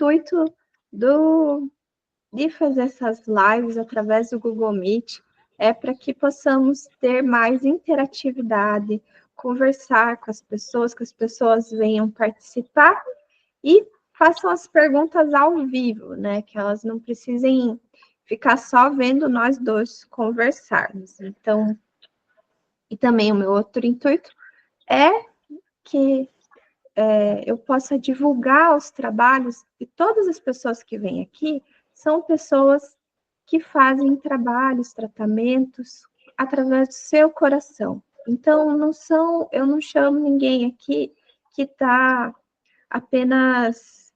intuito de fazer essas lives através do Google Meet é para que possamos ter mais interatividade, conversar com as pessoas, que as pessoas venham participar e façam as perguntas ao vivo, né? Que elas não precisem ficar só vendo nós dois conversarmos. Então, e também o meu outro intuito é que eu possa divulgar os trabalhos, e todas as pessoas que vêm aqui são pessoas que fazem trabalhos, tratamentos, através do seu coração. Então, eu não chamo ninguém aqui que está apenas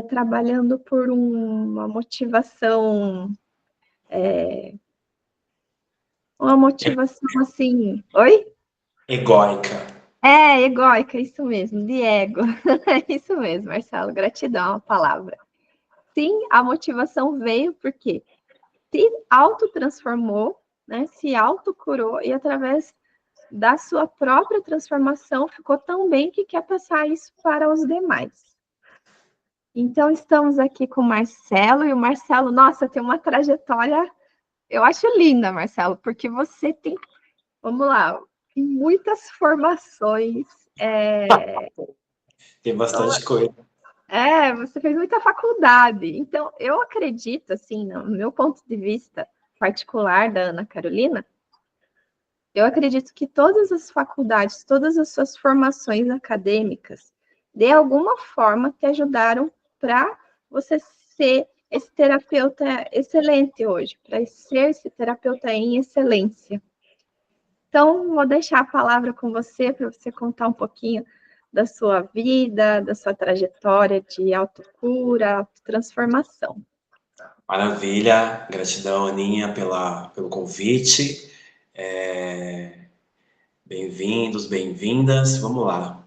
trabalhando por uma motivação assim, oi? Egóica. Egóica, isso mesmo, de ego. É isso mesmo, Marcelo, gratidão é uma palavra. Sim, a motivação veio porque se autotransformou, né, se autocurou e através da sua própria transformação ficou tão bem que quer passar isso para os demais. Então, estamos aqui com o Marcelo, e o Marcelo, nossa, tem uma trajetória, eu acho linda, Marcelo, porque você tem, vamos lá, muitas formações. Tem bastante coisa. Você fez muita faculdade. Então, eu acredito, assim, no meu ponto de vista particular da Ana Carolina, eu acredito que todas as faculdades, todas as suas formações acadêmicas, de alguma forma, te ajudaram para você ser esse terapeuta excelente hoje, para ser esse terapeuta em excelência. Então, vou deixar a palavra com você, para você contar um pouquinho da sua vida, da sua trajetória de autocura, autotransformação. Maravilha, gratidão, Aninha, pelo convite. Bem-vindos, bem-vindas. Vamos lá.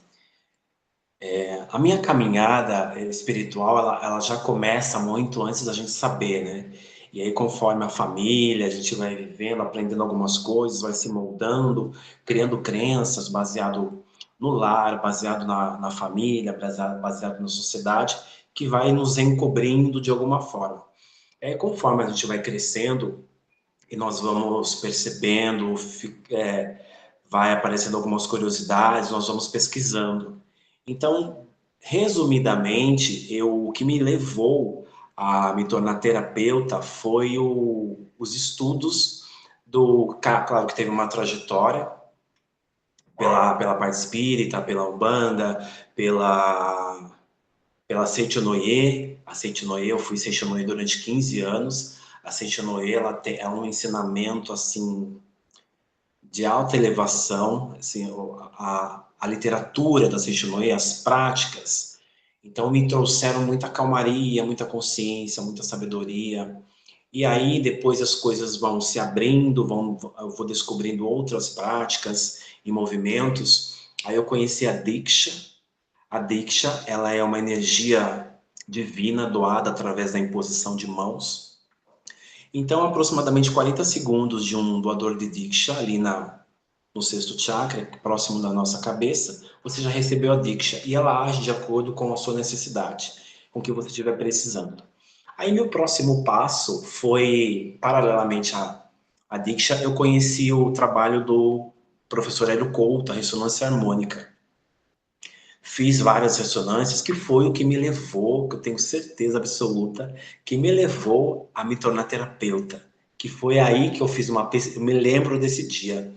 A minha caminhada espiritual, ela já começa muito antes da gente saber, né? E aí, conforme a família, a gente vai vivendo, aprendendo algumas coisas, vai se moldando, criando crenças baseado no lar, baseado na família, baseado na sociedade, que vai nos encobrindo de alguma forma. Conforme a gente vai crescendo e nós vamos percebendo, vai aparecendo algumas curiosidades, nós vamos pesquisando. Então, resumidamente, o que me levou a me tornar terapeuta foi os estudos claro que teve uma trajetória pela parte espírita, pela Umbanda, pela Seitonoye. A Seitonoye, eu fui Seitonoye durante 15 anos. A Seitonoye, é um ensinamento, assim, de alta elevação, assim, a literatura da Seitonoye, as práticas, então me trouxeram muita calmaria, muita consciência, muita sabedoria. E aí depois as coisas vão se abrindo, eu vou descobrindo outras práticas e movimentos. Aí eu conheci a Diksha. A Diksha, ela é uma energia divina doada através da imposição de mãos. Então, aproximadamente 40 segundos de um doador de Diksha ali no sexto chakra, próximo da nossa cabeça, você já recebeu a Diksha e ela age de acordo com a sua necessidade, com o que você estiver precisando. Aí, meu próximo passo foi, paralelamente à Diksha, eu conheci o trabalho do professor Hélio Couto, a ressonância harmônica. Fiz várias ressonâncias, que foi o que me levou, que eu tenho certeza absoluta, que me levou a me tornar terapeuta. Que foi aí que eu fiz uma pesquisa, eu me lembro desse dia,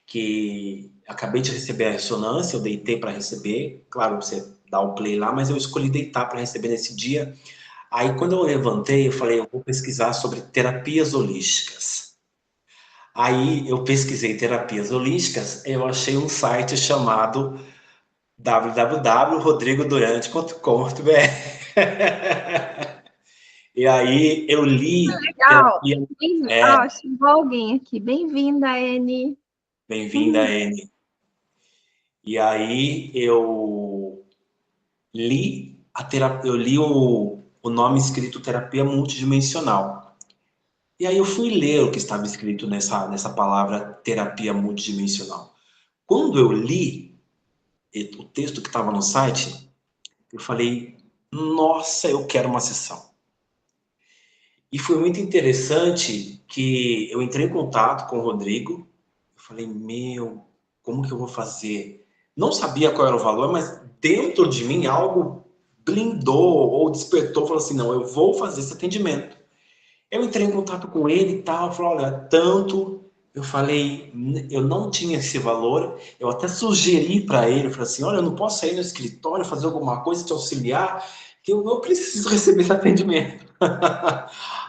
que acabei de receber a ressonância, eu deitei para receber, claro, você dá o play lá, mas eu escolhi deitar para receber nesse dia. Aí, quando eu levantei, eu falei, eu vou pesquisar sobre terapias holísticas. Aí, eu pesquisei terapias holísticas, eu achei um site chamado www.rodrigodurante.com.br. E aí eu li Legal. terapia. Chegou alguém aqui. Bem-vinda, Anne. Bem-vinda, Anne. E aí eu li o nome escrito terapia multidimensional. E aí eu fui ler o que estava escrito nessa palavra terapia multidimensional. Quando eu li o texto que estava no site, eu falei, nossa, eu quero uma sessão. E foi muito interessante que eu entrei em contato com o Rodrigo, eu falei, meu, como que eu vou fazer? Não sabia qual era o valor, mas dentro de mim algo blindou ou despertou, falou assim, não, eu vou fazer esse atendimento. Eu entrei em contato com ele e tal, falou, olha, tanto, eu falei, eu não tinha esse valor, eu até sugeri para ele, eu falei assim, olha, eu não posso sair no escritório, fazer alguma coisa, te auxiliar, que eu preciso receber esse atendimento.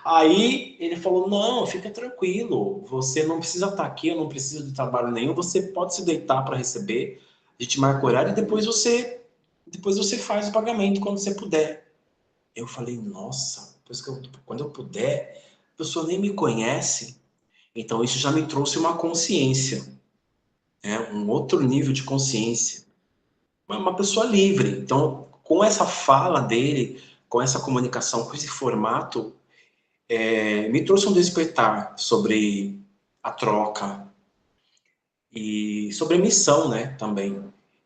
Aí ele falou, não, fica tranquilo, você não precisa estar aqui, eu não preciso de trabalho nenhum, você pode se deitar para receber, a gente marca o horário e depois você faz o pagamento quando você puder. Eu falei, nossa, quando eu puder, a pessoa nem me conhece. Então isso já me trouxe uma consciência, né? Um outro nível de consciência. Uma pessoa livre. Então, com essa fala dele, com essa comunicação, com esse formato, me trouxe um despertar sobre a troca e sobre a missão, né, também.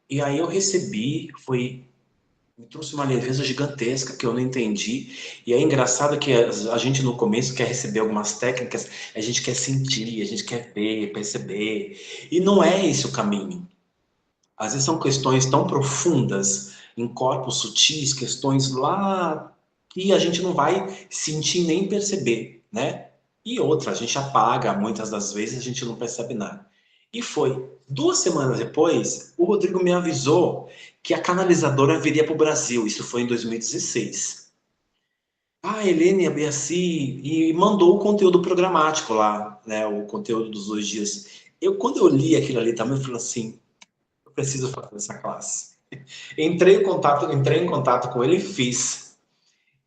E aí eu recebi, me trouxe uma leveza gigantesca que eu não entendi. E é engraçado que a gente no começo quer receber algumas técnicas, a gente quer sentir, a gente quer ver, perceber. E não é esse o caminho. Às vezes são questões tão profundas, em corpos sutis, questões lá que a gente não vai sentir nem perceber, né? E outra, a gente apaga, muitas das vezes a gente não percebe nada. E foi 2 semanas depois, o Rodrigo me avisou que a canalizadora viria para o Brasil. Isso foi em 2016. A Helene e a Beaci e mandou o conteúdo programático lá, né? O conteúdo dos 2 dias. Quando eu li aquilo ali também, eu falei assim, eu preciso fazer essa classe. Entrei em contato com ele e fiz.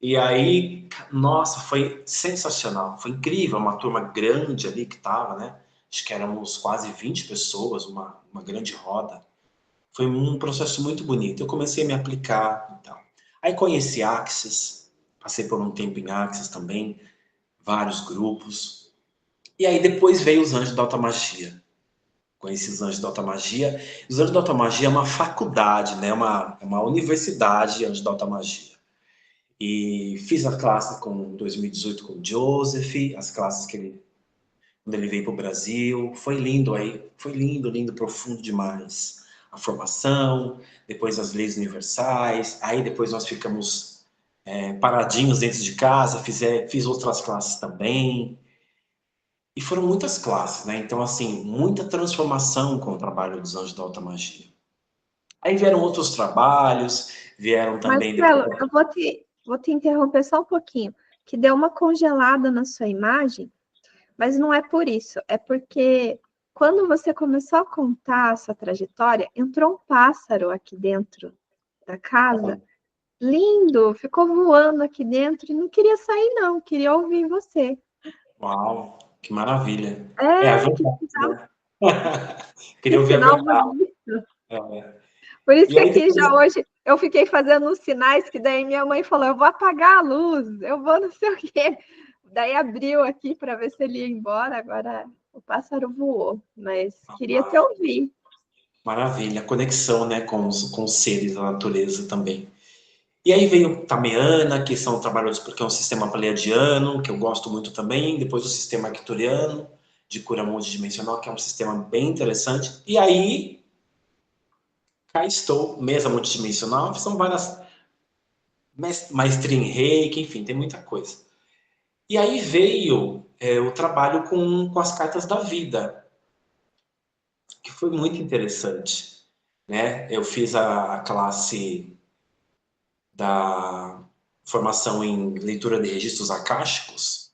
E aí, nossa, foi sensacional, foi incrível, uma turma grande ali que estava, né? Acho que éramos quase 20 pessoas, uma grande roda. Foi um processo muito bonito. Eu comecei a me aplicar e tal. Aí conheci Axis, passei por um tempo em Axis também, vários grupos. E aí depois veio os Anjos da Alta Magia. Conheci os Anjos da Alta Magia. Os Anjos da Alta Magia é uma faculdade, né? Uma universidade, Anjos da Alta Magia. E fiz a classe com 2018 com o Joseph, as classes quando ele veio para o Brasil. Foi lindo aí, foi lindo, lindo, profundo demais. A formação, depois as leis universais, aí depois nós ficamos paradinhos dentro de casa, fiz outras classes também. E foram muitas classes, né? Então, assim, muita transformação com o trabalho dos Anjos da Alta Magia. Aí vieram outros trabalhos, vieram também depois. Marcelo, eu vou te interromper só um pouquinho, que deu uma congelada na sua imagem, mas não é por isso, é porque quando você começou a contar a sua trajetória, entrou um pássaro aqui dentro da casa, lindo, ficou voando aqui dentro e não queria sair, não, queria ouvir você. Uau, que maravilha. É a É, verdade, né? que Queria ouvir a sinal verdade. bonito. É. Por isso E que aí aqui depois, já hoje eu fiquei fazendo uns sinais que daí minha mãe falou, eu vou apagar a luz, eu vou não sei o quê. Daí abriu aqui para ver se ele ia embora, agora o pássaro voou, mas queria te ouvir. maravilha, a conexão, né, com os seres da natureza também. E aí veio Tameana, que são trabalhos porque é um sistema pleiadiano, que eu gosto muito também. Depois o sistema arcturiano, de cura multidimensional, que é um sistema bem interessante. E aí, cá estou, mesa multidimensional, são várias maestria em reiki, enfim, tem muita coisa. E aí veio o trabalho com as cartas da vida, que foi muito interessante, né? Eu fiz a classe da formação em leitura de registros akáshicos,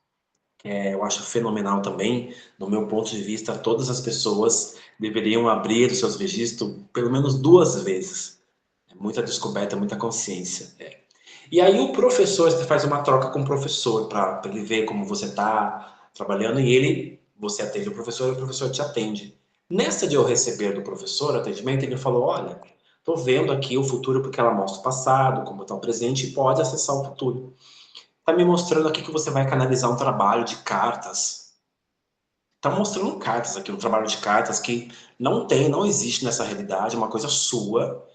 eu acho fenomenal também. No meu ponto de vista, todas as pessoas deveriam abrir os seus registros pelo menos 2 vezes. É muita descoberta, muita consciência. E aí o professor, você faz uma troca com o professor para ele ver como você está trabalhando e você atende o professor te atende. Nessa de eu receber do professor atendimento, ele falou, olha, estou vendo aqui o futuro porque ela mostra o passado, como está o presente e pode acessar o futuro. Está me mostrando aqui que você vai canalizar um trabalho de cartas. Está mostrando cartas aqui, um trabalho de cartas que não existe nessa realidade, é uma coisa sua.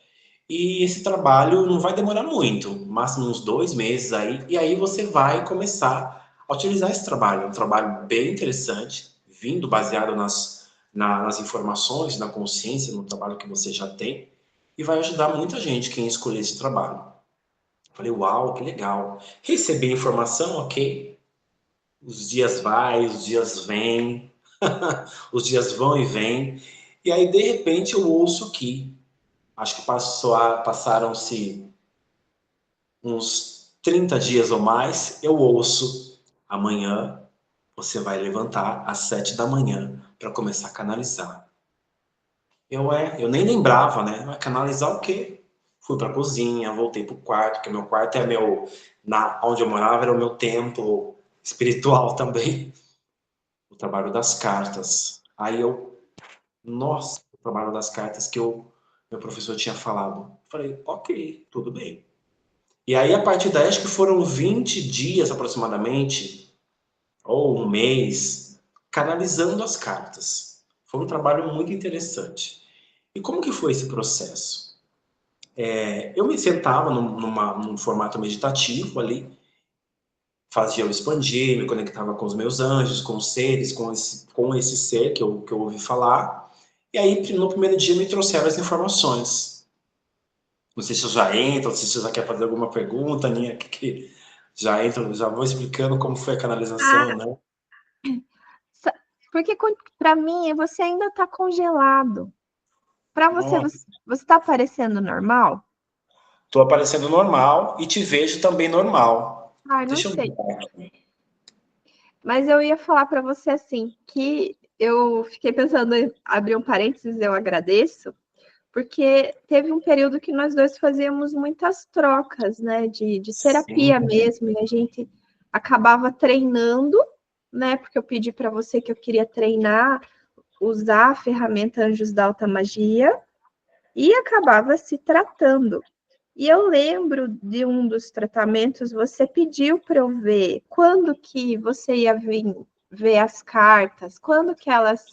E esse trabalho não vai demorar muito, máximo uns 2 meses aí, e aí você vai começar a utilizar esse trabalho. É um trabalho bem interessante, vindo baseado nas informações, na consciência, no trabalho que você já tem, e vai ajudar muita gente quem escolher esse trabalho. Falei, uau, que legal. Recebi informação, ok. Os dias vai, os dias vêm, os dias vão e vêm. E aí, de repente, eu ouço que, acho que passaram-se uns 30 dias ou mais, eu ouço, amanhã você vai levantar às 7 da manhã para começar a canalizar. Eu nem lembrava, né? Mas canalizar o quê? Fui para a cozinha, voltei para o quarto, porque meu quarto é onde eu morava era o meu templo espiritual também, o trabalho das cartas. Aí nossa, o trabalho das cartas que meu professor tinha falado. Falei, ok, tudo bem. E aí, a partir daí, acho que foram 20 dias aproximadamente, ou um mês, canalizando as cartas. Foi um trabalho muito interessante. E como que foi esse processo? Eu me sentava num formato meditativo ali, fazia eu expandir, me conectava com os meus anjos, com os seres, com esse ser que eu ouvi falar. E aí, no primeiro dia, me trouxeram as informações. Não sei se eu já entro, se você já quer fazer alguma pergunta, Aninha, que já entro, já vou explicando como foi a canalização, Ah, né? porque para mim você ainda está congelado. Para você, Ó, você está parecendo normal? tô aparecendo normal e te vejo também normal. Ai, não Deixa eu sei. mudar aqui. Mas eu ia falar para você assim, que eu fiquei pensando em abrir um parênteses, eu agradeço, porque teve um período que nós dois fazíamos muitas trocas, né, de Sim. terapia mesmo, e a gente acabava treinando, né, porque eu pedi para você que eu queria treinar, usar a ferramenta Anjos da Alta Magia, e acabava se tratando. E eu lembro de um dos tratamentos, você pediu para eu ver quando que você ia vir ver as cartas, quando que elas,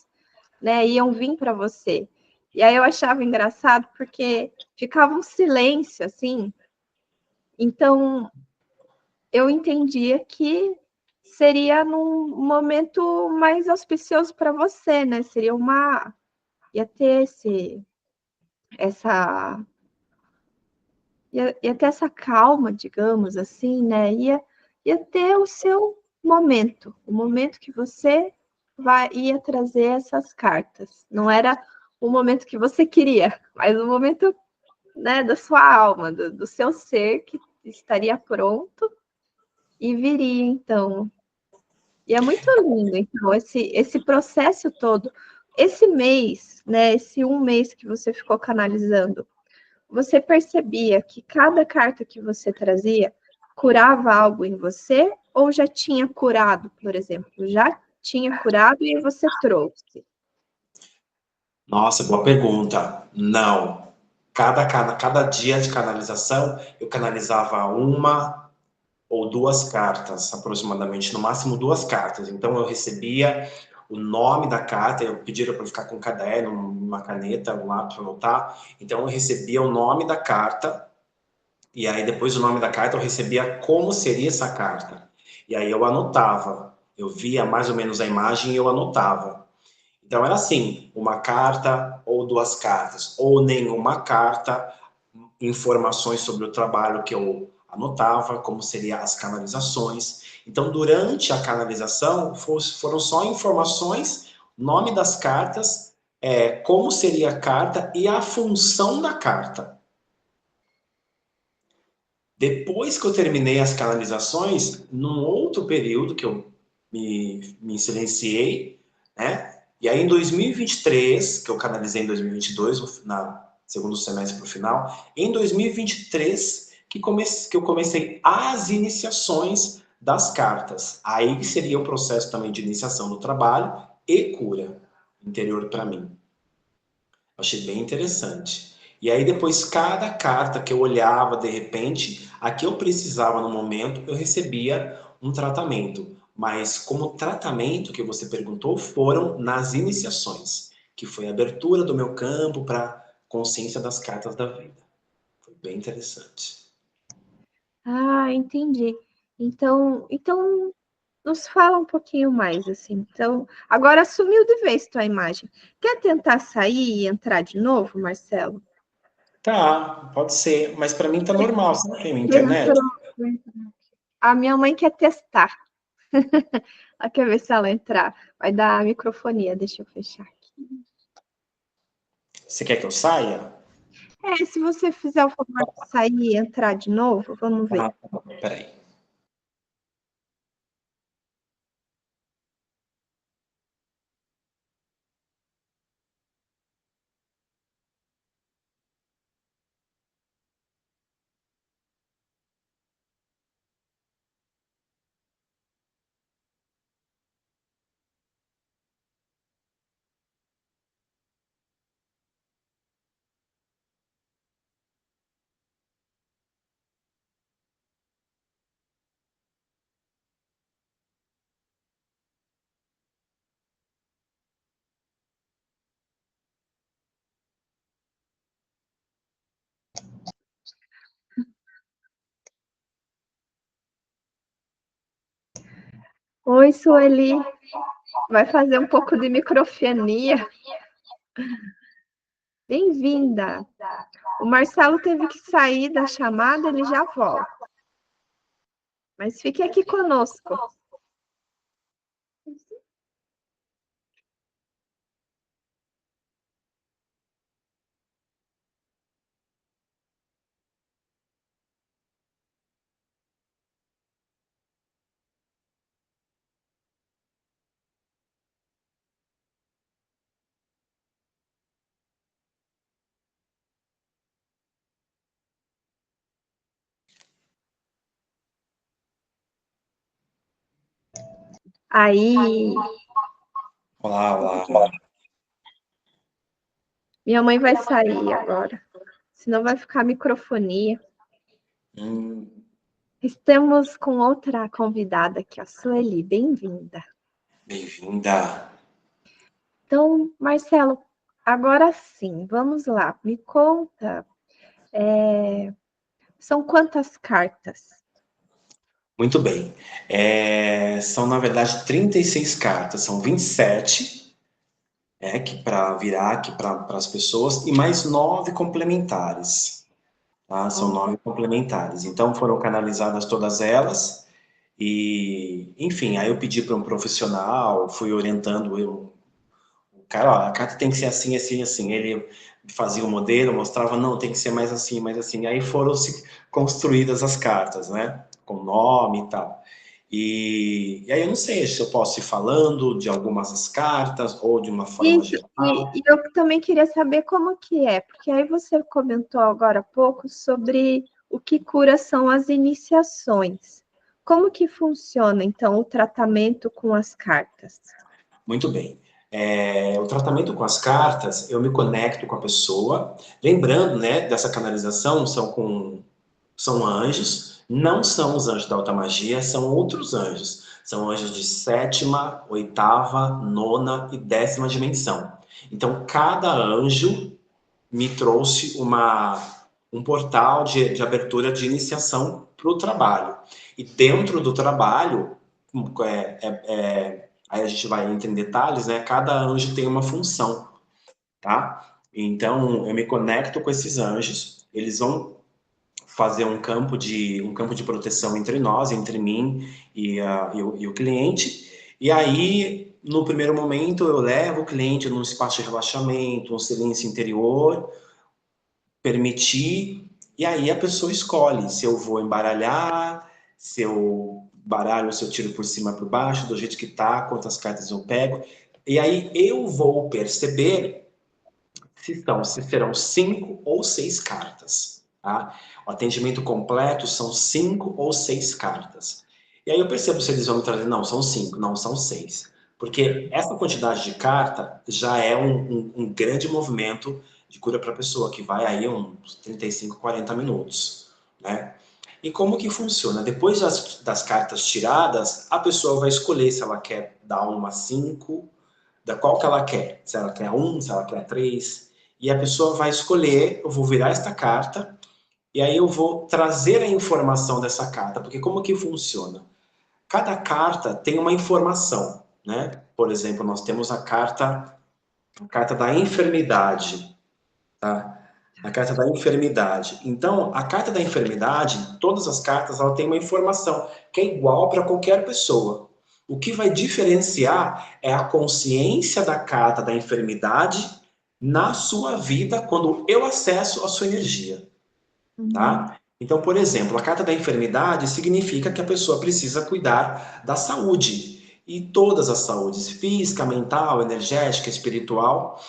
né, iam vir para você. E aí eu achava engraçado porque ficava um silêncio assim. Então eu entendia que seria num momento mais auspicioso para você, né? Seria ia ter essa ia ter essa calma, digamos assim, né? Ia ter o seu momento, o momento que você ia trazer essas cartas. Não era o momento que você queria, mas o momento, né, da sua alma, do seu ser que estaria pronto e viria, então. E é muito lindo, então, esse processo todo. Esse mês, né, esse um mês que você ficou canalizando, você percebia que cada carta que você trazia curava algo em você ou já tinha curado, por exemplo? Já tinha curado e você trouxe. Nossa, boa pergunta. Não. Cada dia de canalização, eu canalizava uma ou duas cartas, aproximadamente, no máximo duas cartas. Então, eu recebia o nome da carta, eu pediram para ficar com um caderno, uma caneta, um lápis para anotar. Então, eu recebia o nome da carta, e aí depois do nome da carta eu recebia como seria essa carta. E aí eu anotava. Eu via mais ou menos a imagem e eu anotava. Então era assim, uma carta ou duas cartas, ou nenhuma carta, informações sobre o trabalho que eu anotava, como seriam as canalizações. Então, durante a canalização, foram só informações, nome das cartas, como seria a carta e a função da carta. Depois que eu terminei as canalizações, num outro período que eu me silenciei, né? E aí em 2023, que eu canalizei em 2022, na segundo semestre para o final, em 2023 que eu comecei as iniciações das cartas. Aí seria o processo também de iniciação do trabalho e cura interior para mim. Achei bem interessante. E aí depois cada carta que eu olhava de repente, a que eu precisava no momento, eu recebia um tratamento. Mas como tratamento que você perguntou, foram nas iniciações, que foi a abertura do meu campo para consciência das cartas da vida. bem interessante. Ah, entendi. Então nos fala um pouquinho mais, assim. Então, agora sumiu de vez tua imagem. Quer tentar sair e entrar de novo, Marcelo? Tá, pode ser, mas para mim tá normal, você não tem internet? Entrou. A minha mãe quer testar. Ela quer ver se ela entrar. Vai dar microfonia, deixa eu fechar aqui. Você quer que eu saia? É, se você fizer o favor de sair e entrar de novo, vamos ver. Ah, peraí. Oi, Sueli. Vai fazer um pouco de microfonia. Bem-vinda. O Marcelo teve que sair da chamada, ele já volta. Mas fique aqui conosco. Aí, Olá, olá. minha mãe vai sair agora, senão vai ficar microfonia. Estamos com outra convidada aqui, a Sueli. Bem-vinda. Bem-vinda. Então, Marcelo, agora sim, vamos lá. Me conta, são quantas cartas? Muito bem. São, na verdade, 36 cartas, são 27, que para virar aqui para as pessoas, e mais 9 complementares. Tá? São 9 complementares. Então, foram canalizadas todas elas, e, enfim, aí eu pedi para um profissional, fui orientando eu, o cara, ó, a carta tem que ser assim, assim, assim. Ele fazia o modelo, mostrava, não, tem que ser mais assim, mais assim. Aí foram se construídas as cartas, né? Com nome e tal. E aí eu não sei se eu posso ir falando de algumas das cartas ou de uma forma Isso, geral. e eu também queria saber como que é, porque aí você comentou agora há pouco sobre o que cura são as iniciações. Como que funciona, então, o tratamento com as cartas? Muito bem. O tratamento com as cartas, eu me conecto com a pessoa. Lembrando, né, dessa canalização, são anjos, não são os anjos da alta magia, são outros anjos. São anjos de sétima, oitava, nona e décima dimensão. Então, cada anjo me trouxe um portal de abertura de iniciação para o trabalho. E dentro do trabalho, aí a gente vai entrar em detalhes, né? Cada anjo tem uma função, tá? Então, eu me conecto com esses anjos, eles vão fazer um campo de proteção entre nós, entre mim e o cliente. E aí, no primeiro momento, eu levo o cliente num espaço de relaxamento, um silêncio interior, permitir, e aí a pessoa escolhe se eu vou embaralhar, se eu baralho, se eu tiro por cima, por baixo, do jeito que tá, quantas cartas eu pego. E aí eu vou perceber se serão 5 ou 6 cartas. Tá? O atendimento completo são 5 ou 6 cartas. E aí eu percebo se eles vão me trazer, não, são 5, não, são 6. Porque essa quantidade de carta já é um grande movimento de cura para a pessoa, que vai aí uns 35, 40 minutos. Né? E como que funciona? Depois das cartas tiradas, a pessoa vai escolher se ela quer dar uma 5, da qual que ela quer. Se ela quer 1, se ela quer 3. E a pessoa vai escolher, eu vou virar esta carta E aí eu vou trazer a informação dessa carta, porque como que funciona? Cada carta tem uma informação, né? Por exemplo, nós temos a carta da enfermidade, tá? A carta da enfermidade. Então, a carta da enfermidade, todas as cartas, ela tem uma informação que é igual para qualquer pessoa. O que vai diferenciar é a consciência da carta da enfermidade na sua vida quando eu acesso a sua energia, tá? Então, por exemplo, a carta da enfermidade significa que a pessoa precisa cuidar da saúde, e todas as saúdes, física, mental, energética, espiritual.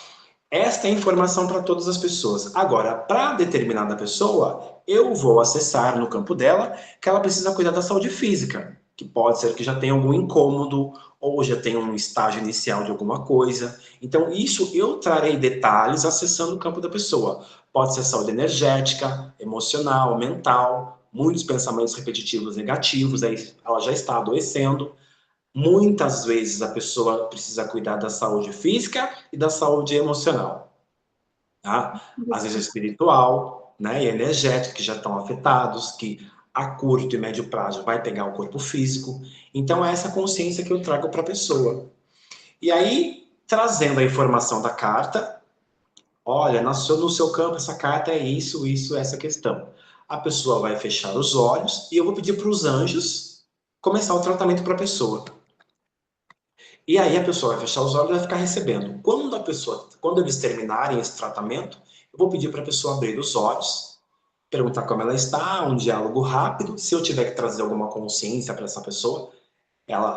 Esta é a informação para todas as pessoas. Agora, para determinada pessoa, eu vou acessar no campo dela que ela precisa cuidar da saúde física, que pode ser que já tenha algum incômodo ou já tenha um estágio inicial de alguma coisa. Então, isso eu trarei detalhes acessando o campo da pessoa. Pode ser saúde energética, emocional, mental, muitos pensamentos repetitivos negativos, aí ela já está adoecendo. Muitas vezes a pessoa precisa cuidar da saúde física e da saúde emocional, tá? Às vezes espiritual, né, e energética, que já estão afetados, que a curto e médio prazo vai pegar o corpo físico. Então é essa consciência que eu trago para a pessoa. E aí, trazendo a informação da carta, olha, no seu campo essa carta é isso, essa questão. A pessoa vai fechar os olhos e eu vou pedir para os anjos começar o tratamento para a pessoa. E aí a pessoa vai fechar os olhos e vai ficar recebendo. Quando eles terminarem esse tratamento, eu vou pedir para a pessoa abrir os olhos, perguntar como ela está, um diálogo rápido. Se eu tiver que trazer alguma consciência para essa pessoa,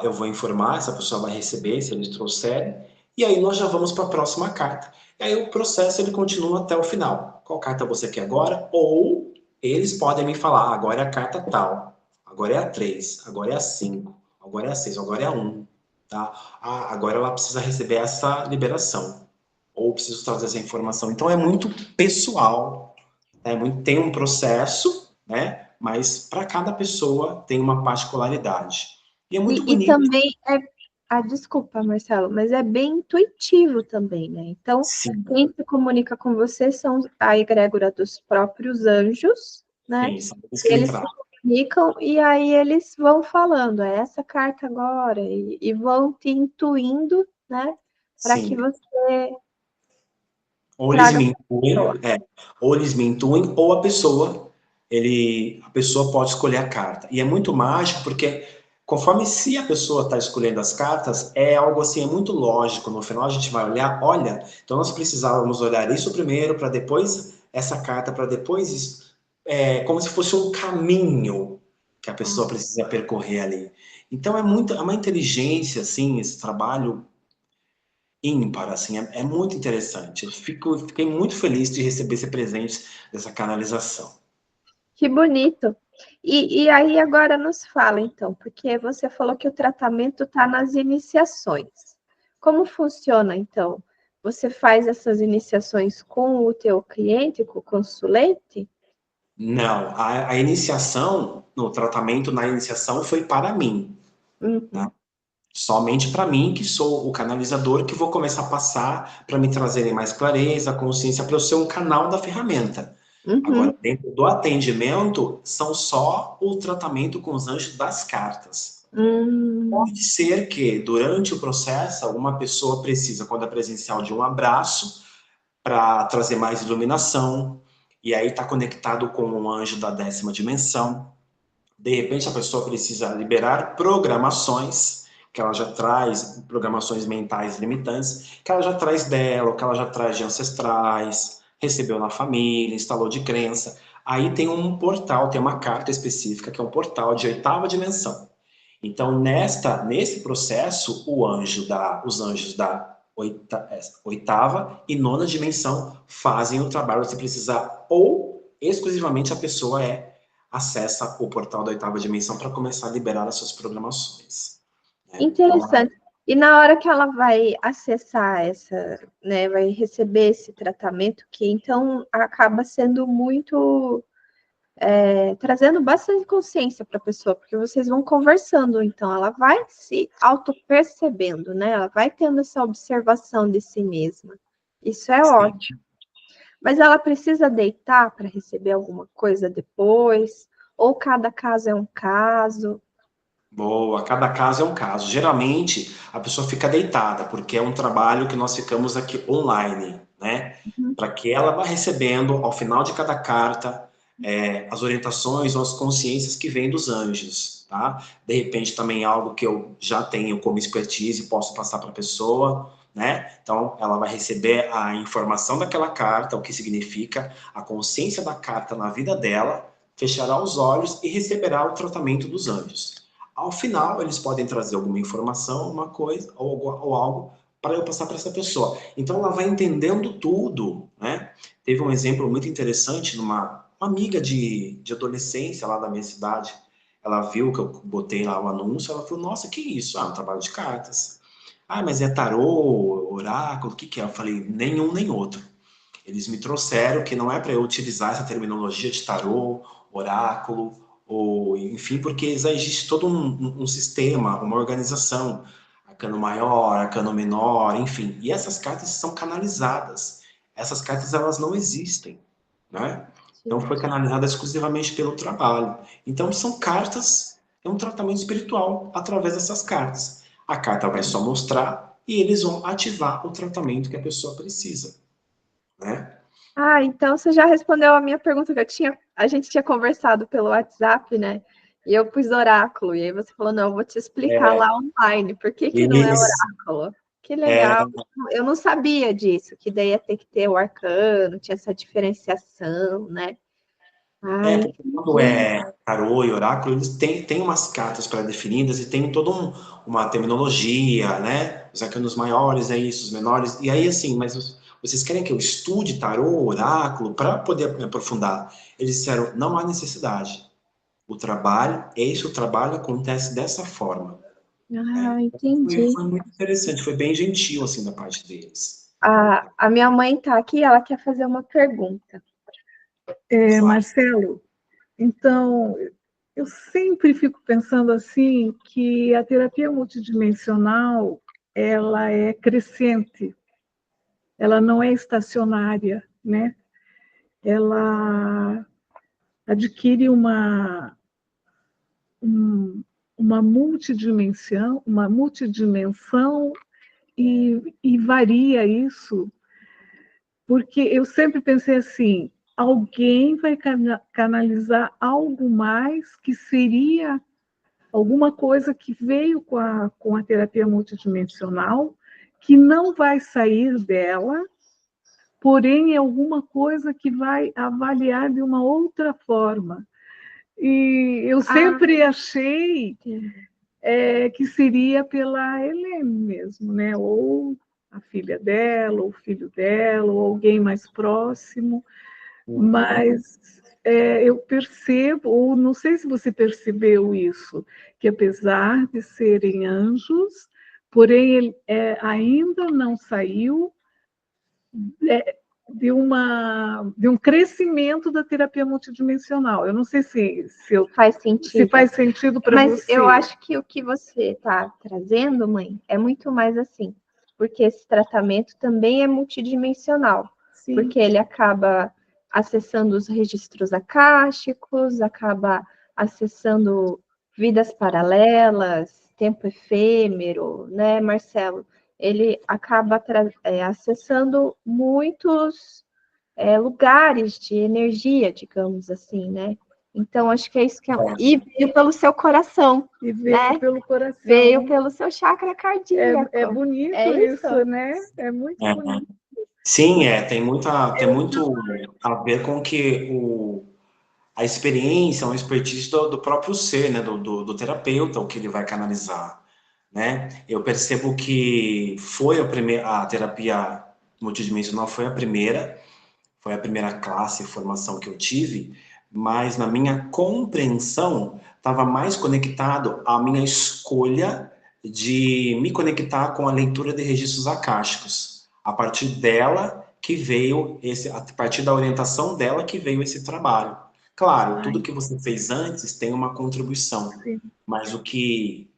eu vou informar, essa pessoa vai receber, se eles trouxerem. E aí nós já vamos para a próxima carta. E aí o processo ele continua até o final. Qual carta você quer agora? Ou eles podem me falar, agora é a carta tal, agora é a 3, agora é a 5, agora é a 6, agora é a 1. Tá? Ah, agora ela precisa receber essa liberação. Ou preciso trazer essa informação. Então é muito pessoal. Tem um processo, né? Mas para cada pessoa tem uma particularidade. E é muito E bonito. também desculpa, Marcelo, mas é bem intuitivo também, né? Então, Sim, quem se comunica com você são a egrégora dos próprios anjos, né? sim, são eles que me Eles se trazem. comunicam e aí eles vão falando, é essa carta agora, e vão te intuindo, né? Para que Sim. você Ou eles traga me para a intuem, pessoa. ou eles me intuem, ou a pessoa pode escolher a carta. E é muito mágico porque conforme se a pessoa está escolhendo as cartas, é algo assim, é muito lógico. No final a gente vai olhar, olha, então nós precisávamos olhar isso primeiro, para depois essa carta, para depois isso. É como se fosse um caminho que a pessoa precisa percorrer ali. Então é uma inteligência, assim, esse trabalho ímpar, assim, é muito interessante. Fiquei muito feliz de receber esse presente dessa canalização. Que bonito. E aí agora nos fala, então, porque você falou que o tratamento está nas iniciações. Como funciona, então? Você faz essas iniciações com o teu cliente, com o consulente? Não, a iniciação, no tratamento, na iniciação, foi para mim, né? Uhum, Somente para mim, que sou o canalizador, que vou começar a passar para me trazerem mais clareza, consciência, para eu ser um canal da ferramenta. Agora, uhum, dentro do atendimento, são só o tratamento com os anjos das cartas. hum, Pode ser que, durante o processo, alguma pessoa precisa, quando é presencial, de um abraço para trazer mais iluminação, e aí está conectado com um anjo da 10ª dimensão. De repente, a pessoa precisa liberar programações, que ela já traz, programações mentais limitantes, que ela já traz dela, ou que ela já traz de ancestrais, recebeu na família, instalou de crença. Aí tem um portal, tem uma carta específica, que é um portal de 8ª dimensão. Então, nesse processo, os anjos da 8ª e 9ª dimensão fazem o trabalho. Você precisa, ou exclusivamente a pessoa acessa o portal da 8ª dimensão para começar a liberar as suas programações, né? Então, interessante. E na hora que ela vai acessar essa, né, vai receber esse tratamento, que então acaba sendo muito trazendo bastante consciência para a pessoa, porque vocês vão conversando, então ela vai se auto-percebendo, né? Ela vai tendo essa observação de si mesma. Isso é sim. ótimo. Mas ela precisa deitar para receber alguma coisa depois? Ou cada caso é um caso? Boa, cada caso é um caso. Geralmente a pessoa fica deitada, porque é um trabalho que nós ficamos aqui online, né? Uhum. Para que ela vá recebendo ao final de cada carta as orientações ou as consciências que vêm dos anjos, tá? De repente também algo que eu já tenho como expertise e posso passar para a pessoa, né? Então ela vai receber a informação daquela carta, o que significa, a consciência da carta na vida dela, fechará os olhos e receberá o tratamento dos anjos. Ao final, eles podem trazer alguma informação, uma coisa ou algo para eu passar para essa pessoa. Então, ela vai entendendo tudo, né? Teve um exemplo muito interessante numa uma amiga de adolescência lá da minha cidade. Ela viu que eu botei lá o anúncio, ela falou, nossa, que isso? Ah, um trabalho de cartas. Ah, mas é tarô, oráculo, o que que é? Eu falei, nenhum nem outro. Eles me trouxeram que não é para eu utilizar essa terminologia de tarô, oráculo, ou enfim, porque já existe todo um sistema, uma organização, arcano maior, arcano menor, enfim. E essas cartas são canalizadas. Essas cartas elas não existem, né? Então Sim. foi canalizada exclusivamente pelo trabalho. Então são cartas, é um tratamento espiritual através dessas cartas. A carta vai só mostrar e eles vão ativar o tratamento que a pessoa precisa, né? Ah, então você já respondeu a minha pergunta que eu tinha. A gente tinha conversado pelo WhatsApp, né? E eu pus oráculo. E aí você falou, não, eu vou te explicar lá online. Por que que não é Isso. oráculo? Que legal. Eu não sabia disso, que daí ia ter que ter o arcano, tinha essa diferenciação, né? Ah, Porque quando entendi. é tarô e oráculo, eles têm umas cartas pré-definidas e tem toda uma terminologia, né? Os arcanos maiores é isso, os menores. E aí, assim, mas vocês querem que eu estude tarô, oráculo, para poder me aprofundar? Eles disseram, não há necessidade. O trabalho, o trabalho acontece dessa forma. Ah, Foi, entendi. foi muito interessante, foi bem gentil, assim, da parte deles. A minha mãe tá aqui, ela quer fazer uma pergunta. Claro. Marcelo, então, eu sempre fico pensando assim que a terapia multidimensional ela é crescente, ela não é estacionária, né? Ela adquire uma multidimensão e varia isso, porque eu sempre pensei assim, alguém vai canalizar algo mais que seria alguma coisa que veio com a terapia multidimensional, que não vai sair dela, porém é alguma coisa que vai avaliar de uma outra forma. E eu sempre achei que seria pela Helene mesmo, né? Ou a filha dela, ou o filho dela, ou alguém mais próximo, Uhum. mas eu percebo, ou não sei se você percebeu isso, que apesar de serem anjos, porém ele ainda não saiu de um crescimento da terapia multidimensional. Eu não sei Faz se sentido. faz sentido para Mas você. eu acho que o que você está trazendo, mãe, é muito mais assim, porque esse tratamento também é multidimensional, Sim. porque ele acaba acessando os registros akáshicos, acaba acessando vidas paralelas, tempo efêmero, né, Marcelo? Ele acaba acessando muitos lugares de energia, digamos assim, né? Então, acho que é isso que é. E veio pelo seu coração, E veio né? pelo coração. Veio pelo seu chakra cardíaco. É bonito isso, né? É muito bonito. Sim, tem muito a ver com que a experiência, a expertise do próprio ser, né, do terapeuta, o que ele vai canalizar, né? Eu percebo que a terapia multidimensional foi a primeira classe e formação que eu tive, mas na minha compreensão estava mais conectado à minha escolha de me conectar com a leitura de registros akáshicos. A partir dela que veio a partir da orientação dela que veio esse trabalho. Claro, tudo que você fez antes tem uma contribuição, Sim. mas o que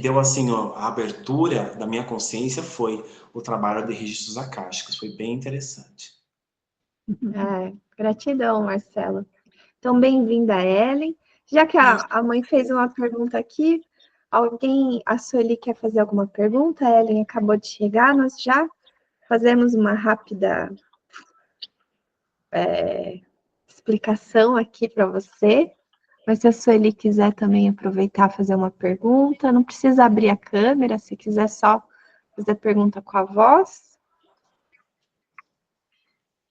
deu assim a abertura da minha consciência foi o trabalho de registros akáshicos, foi bem interessante. Gratidão, Marcela. Então, bem-vinda, Ellen. Já que a mãe fez uma pergunta aqui, a Sueli quer fazer alguma pergunta? A Ellen acabou de chegar, nós já fazemos uma rápida explicação aqui para você. Mas se a Sueli quiser também aproveitar e fazer uma pergunta, não precisa abrir a câmera, se quiser só fazer pergunta com a voz.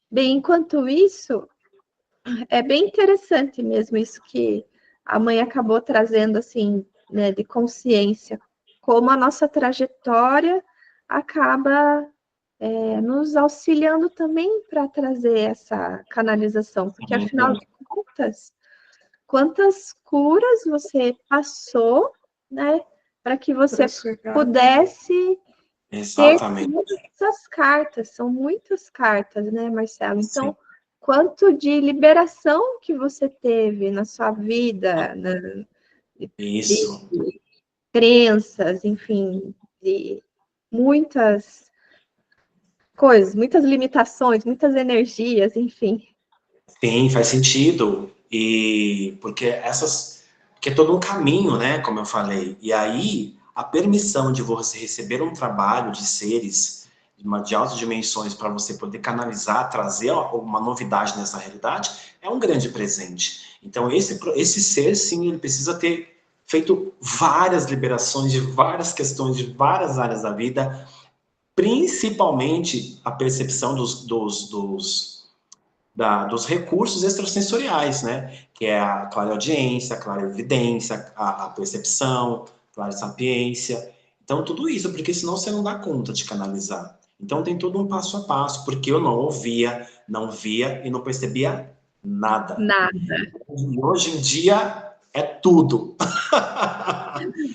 Bem, enquanto isso, é bem interessante mesmo isso que a mãe acabou trazendo, assim, né, de consciência, como a nossa trajetória acaba nos auxiliando também para trazer essa canalização, porque afinal de contas, quantas curas você passou, né, para que você pudesse Exatamente. ter essas cartas, são muitas cartas, né, Marcelo? Então, Sim. quanto de liberação que você teve na sua vida, Isso. de crenças, enfim, de muitas coisas, muitas limitações, muitas energias, enfim. Sim, faz sentido. Porque é todo um caminho, né? Como eu falei. E aí, a permissão de você receber um trabalho de seres de altas dimensões para você poder canalizar, trazer uma novidade nessa realidade, é um grande presente. Então, esse ser, sim, ele precisa ter feito várias liberações de várias questões, de várias áreas da vida, principalmente a percepção dos recursos extrasensoriais, né? Que é a clareaudiência, a clarevidência, a percepção, a clarissapiência. Então, tudo isso, porque senão você não dá conta de canalizar. Então, tem todo um passo a passo, porque eu não ouvia, não via e não percebia nada. Nada. E hoje em dia é tudo.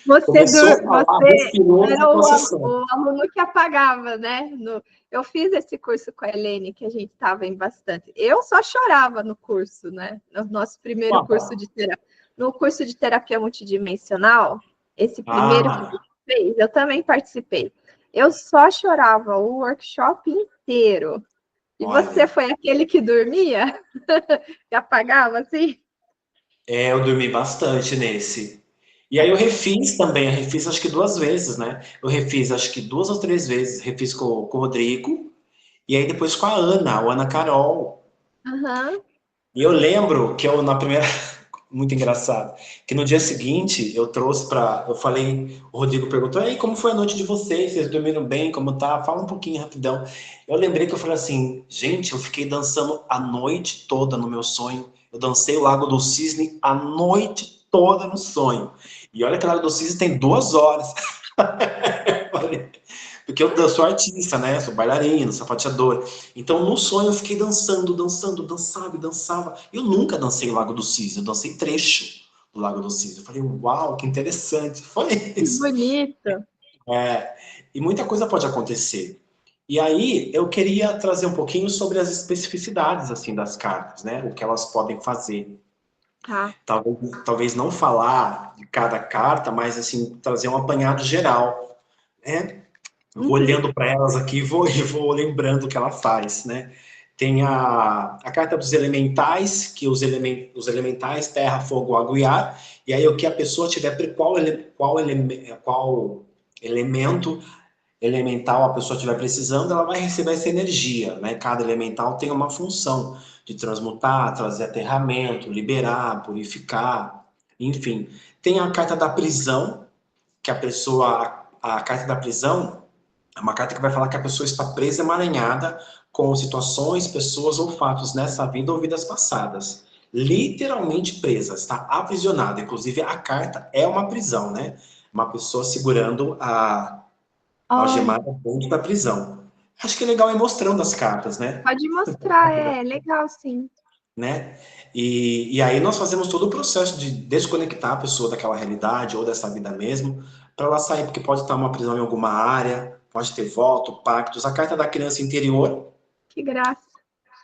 Você respirou, era processou. o aluno que apagava, né? Eu fiz esse curso com a Helene, que a gente estava em bastante. Eu só chorava no curso, né? No nosso primeiro curso de terapia. No curso de terapia multidimensional, esse primeiro que você fez, eu também participei. Eu só chorava o workshop inteiro. E você foi aquele que dormia? Que apagava, assim? Eu dormi bastante nesse. E aí eu refiz também, eu refiz acho que 2 vezes, né? Eu refiz acho que 2 ou 3 vezes, refiz com o Rodrigo, e aí depois com a Ana Carol. Aham. E eu lembro que eu, na primeira, muito engraçado, que no dia seguinte eu trouxe eu falei, o Rodrigo perguntou, aí, como foi a noite de vocês? Vocês dormiram bem? Como tá? Fala um pouquinho rapidão. Eu lembrei que eu falei assim, gente, eu fiquei dançando a noite toda no meu sonho. Eu dancei o Lago do Cisne a noite toda no sonho. E olha que o Lago do Cisne tem 2 horas. Porque eu sou artista, né? Sou bailarino, sapateador. Então, no sonho, eu fiquei dançando, dançava e dançava. Eu nunca dancei o Lago do Cisne, eu dancei trecho do Lago do Cisne. Eu falei, uau, que interessante. Foi Que isso. bonito. E muita coisa pode acontecer. E aí, eu queria trazer um pouquinho sobre as especificidades, assim, das cartas, né? O que elas podem fazer. Tá. Talvez não falar de cada carta, mas, assim, trazer um apanhado geral, né? Eu vou olhando para elas aqui e vou lembrando o que ela faz, né? Tem a carta dos elementais, que os elementais, terra, fogo, água e ar, e aí o que a pessoa tiver, qual elemento elemental a pessoa estiver precisando, ela vai receber essa energia, né? Cada elemental tem uma função de transmutar, trazer aterramento, liberar, purificar, enfim. Tem a carta da prisão, que a carta da prisão é uma carta que vai falar que a pessoa está presa, emaranhada com situações, pessoas ou fatos nessa vida ou vidas passadas. Literalmente presa, está aprisionada. Inclusive, a carta é uma prisão, né? Uma pessoa segurando a algemada dentro da prisão. Acho que é legal ir mostrando as cartas, né? Pode mostrar, é legal, sim. Né? E aí nós fazemos todo o processo de desconectar a pessoa daquela realidade ou dessa vida mesmo, para ela sair, porque pode estar uma prisão em alguma área, pode ter voto, pactos. A carta da criança interior, Que graça.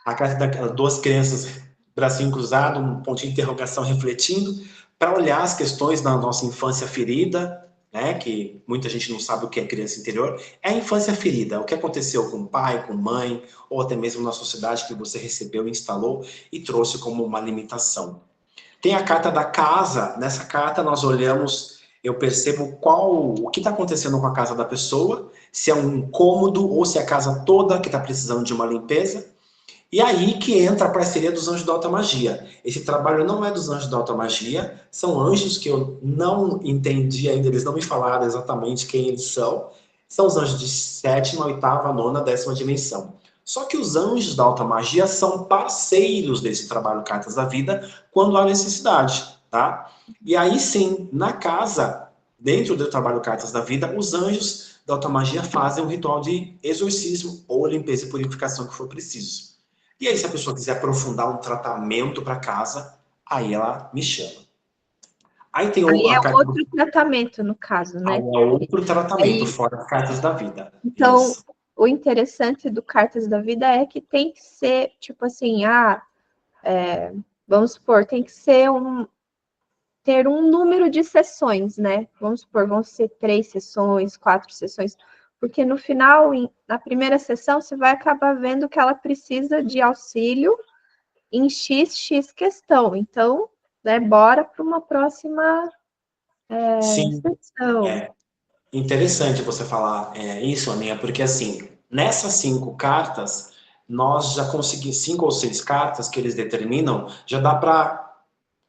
a carta das 2 crianças, bracinho cruzado, um pontinho de interrogação refletindo, para olhar as questões da nossa infância ferida, né, que muita gente não sabe o que é criança interior, é a infância ferida, o que aconteceu com o pai, com mãe, ou até mesmo na sociedade que você recebeu, instalou e trouxe como uma limitação. Tem a carta da casa, nessa carta nós olhamos, eu percebo o que está acontecendo com a casa da pessoa, se é um incômodo ou se é a casa toda que está precisando de uma limpeza. E aí que entra a parceria dos anjos da alta magia. Esse trabalho não é dos anjos da alta magia, são anjos que eu não entendi ainda, eles não me falaram exatamente quem eles são. São os anjos de sétima, oitava, nona, décima dimensão. Só que os anjos da alta magia são parceiros desse trabalho Cartas da Vida quando há necessidade, tá? E aí sim, na casa, dentro do trabalho Cartas da Vida, os anjos da alta magia fazem um ritual de exorcismo ou limpeza e purificação que for preciso. E aí, se a pessoa quiser aprofundar um tratamento para casa, aí ela me chama. Aí tem Aí é a carta outro tratamento, no caso, aí né? é outro tratamento, Aí, fora as cartas da vida. então, Isso. o interessante do Cartas da Vida é que tem que ser, tipo assim, vamos supor, tem que ser ter um número de sessões, né? Vamos supor, vão ser 3 sessões, 4 sessões, porque no final, na primeira sessão, você vai acabar vendo que ela precisa de auxílio em XX questão. Então, né, bora para uma próxima Sim, sessão. é interessante você falar isso, Aninha, porque assim, nessas 5 cartas, nós já conseguimos 5 ou 6 cartas que eles determinam, já dá para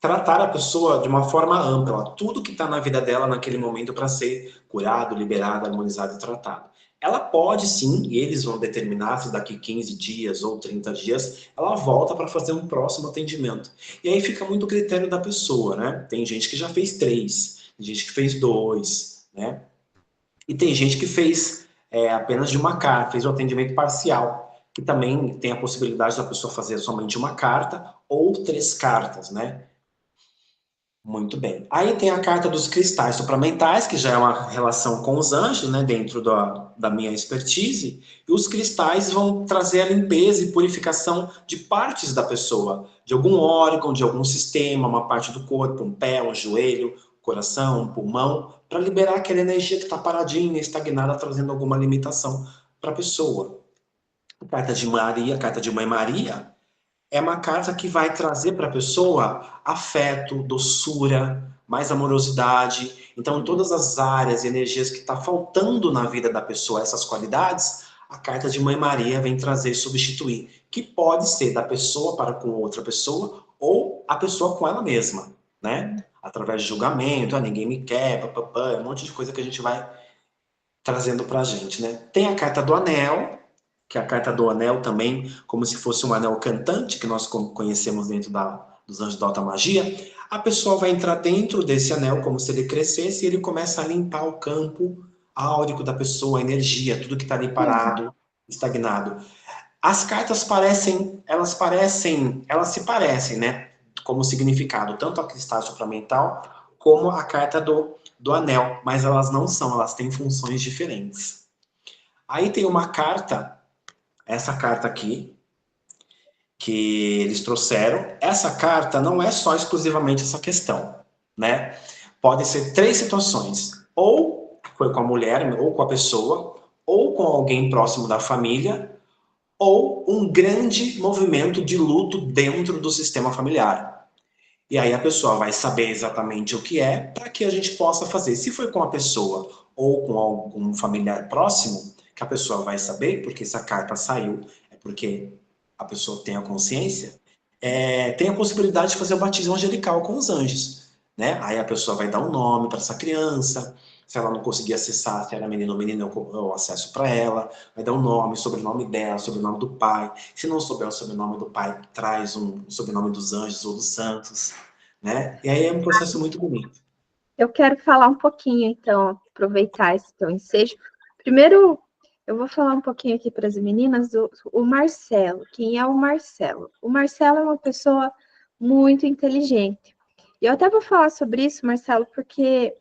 tratar a pessoa de uma forma ampla, tudo que está na vida dela naquele momento para ser curado, liberado, harmonizado e tratado. Ela pode sim, e eles vão determinar se daqui 15 dias ou 30 dias, ela volta para fazer um próximo atendimento. E aí fica muito o critério da pessoa, né? Tem gente que já fez 3, tem gente que fez 2, né? E tem gente que fez apenas de uma carta, fez o atendimento parcial, que também tem a possibilidade da pessoa fazer somente uma carta ou 3 cartas, né? Muito bem. Aí tem a carta dos cristais supramentais, que já é uma relação com os anjos, né, dentro da minha expertise. E os cristais vão trazer a limpeza e purificação de partes da pessoa, de algum órgão, de algum sistema, uma parte do corpo, um pé, um joelho, coração, um pulmão, para liberar aquela energia que está paradinha, estagnada, trazendo alguma limitação para a pessoa. A carta de Maria, a carta de Mãe Maria, é uma carta que vai trazer para a pessoa afeto, doçura, mais amorosidade. Então, em todas as áreas e energias que está faltando na vida da pessoa, essas qualidades, a carta de Mãe Maria vem trazer e substituir, que pode ser da pessoa para com outra pessoa ou a pessoa com ela mesma, né? Através de julgamento, ninguém me quer, papapá, um monte de coisa que a gente vai trazendo para a gente, né? Tem a carta do anel, que é a carta do anel também, como se fosse um anel cantante, que nós conhecemos dentro dos anjos da alta magia. A pessoa vai entrar dentro desse anel, como se ele crescesse, e ele começa a limpar o campo áurico da pessoa, a energia, tudo que está ali parado, estagnado. As cartas elas se parecem, né? Como significado, tanto a cristal supramental, como a carta do anel, mas elas não são, elas têm funções diferentes. Aí tem uma carta, essa carta aqui, que eles trouxeram. Essa carta não é só exclusivamente essa questão, né? Podem ser 3 situações. Ou foi com a mulher, ou com a pessoa, ou com alguém próximo da família, ou um grande movimento de luto dentro do sistema familiar. E aí a pessoa vai saber exatamente o que é para que a gente possa fazer. Se foi com a pessoa ou com algum familiar próximo, que a pessoa vai saber, porque se a carta saiu, é porque a pessoa tem a consciência, tem a possibilidade de fazer o batismo angelical com os anjos. Né? Aí a pessoa vai dar um nome para essa criança, se ela não conseguir acessar, se era menino ou menina, eu acesso para ela, vai dar um nome, sobrenome dela, sobrenome do pai. Se não souber o sobrenome do pai, traz um sobrenome dos anjos ou dos santos, né? E aí é um processo muito bonito. Eu quero falar um pouquinho, então, aproveitar esse teu ensejo. Primeiro, eu vou falar um pouquinho aqui para as meninas do o Marcelo. Quem é o Marcelo? O Marcelo é uma pessoa muito inteligente. E eu até vou falar sobre isso, Marcelo, porque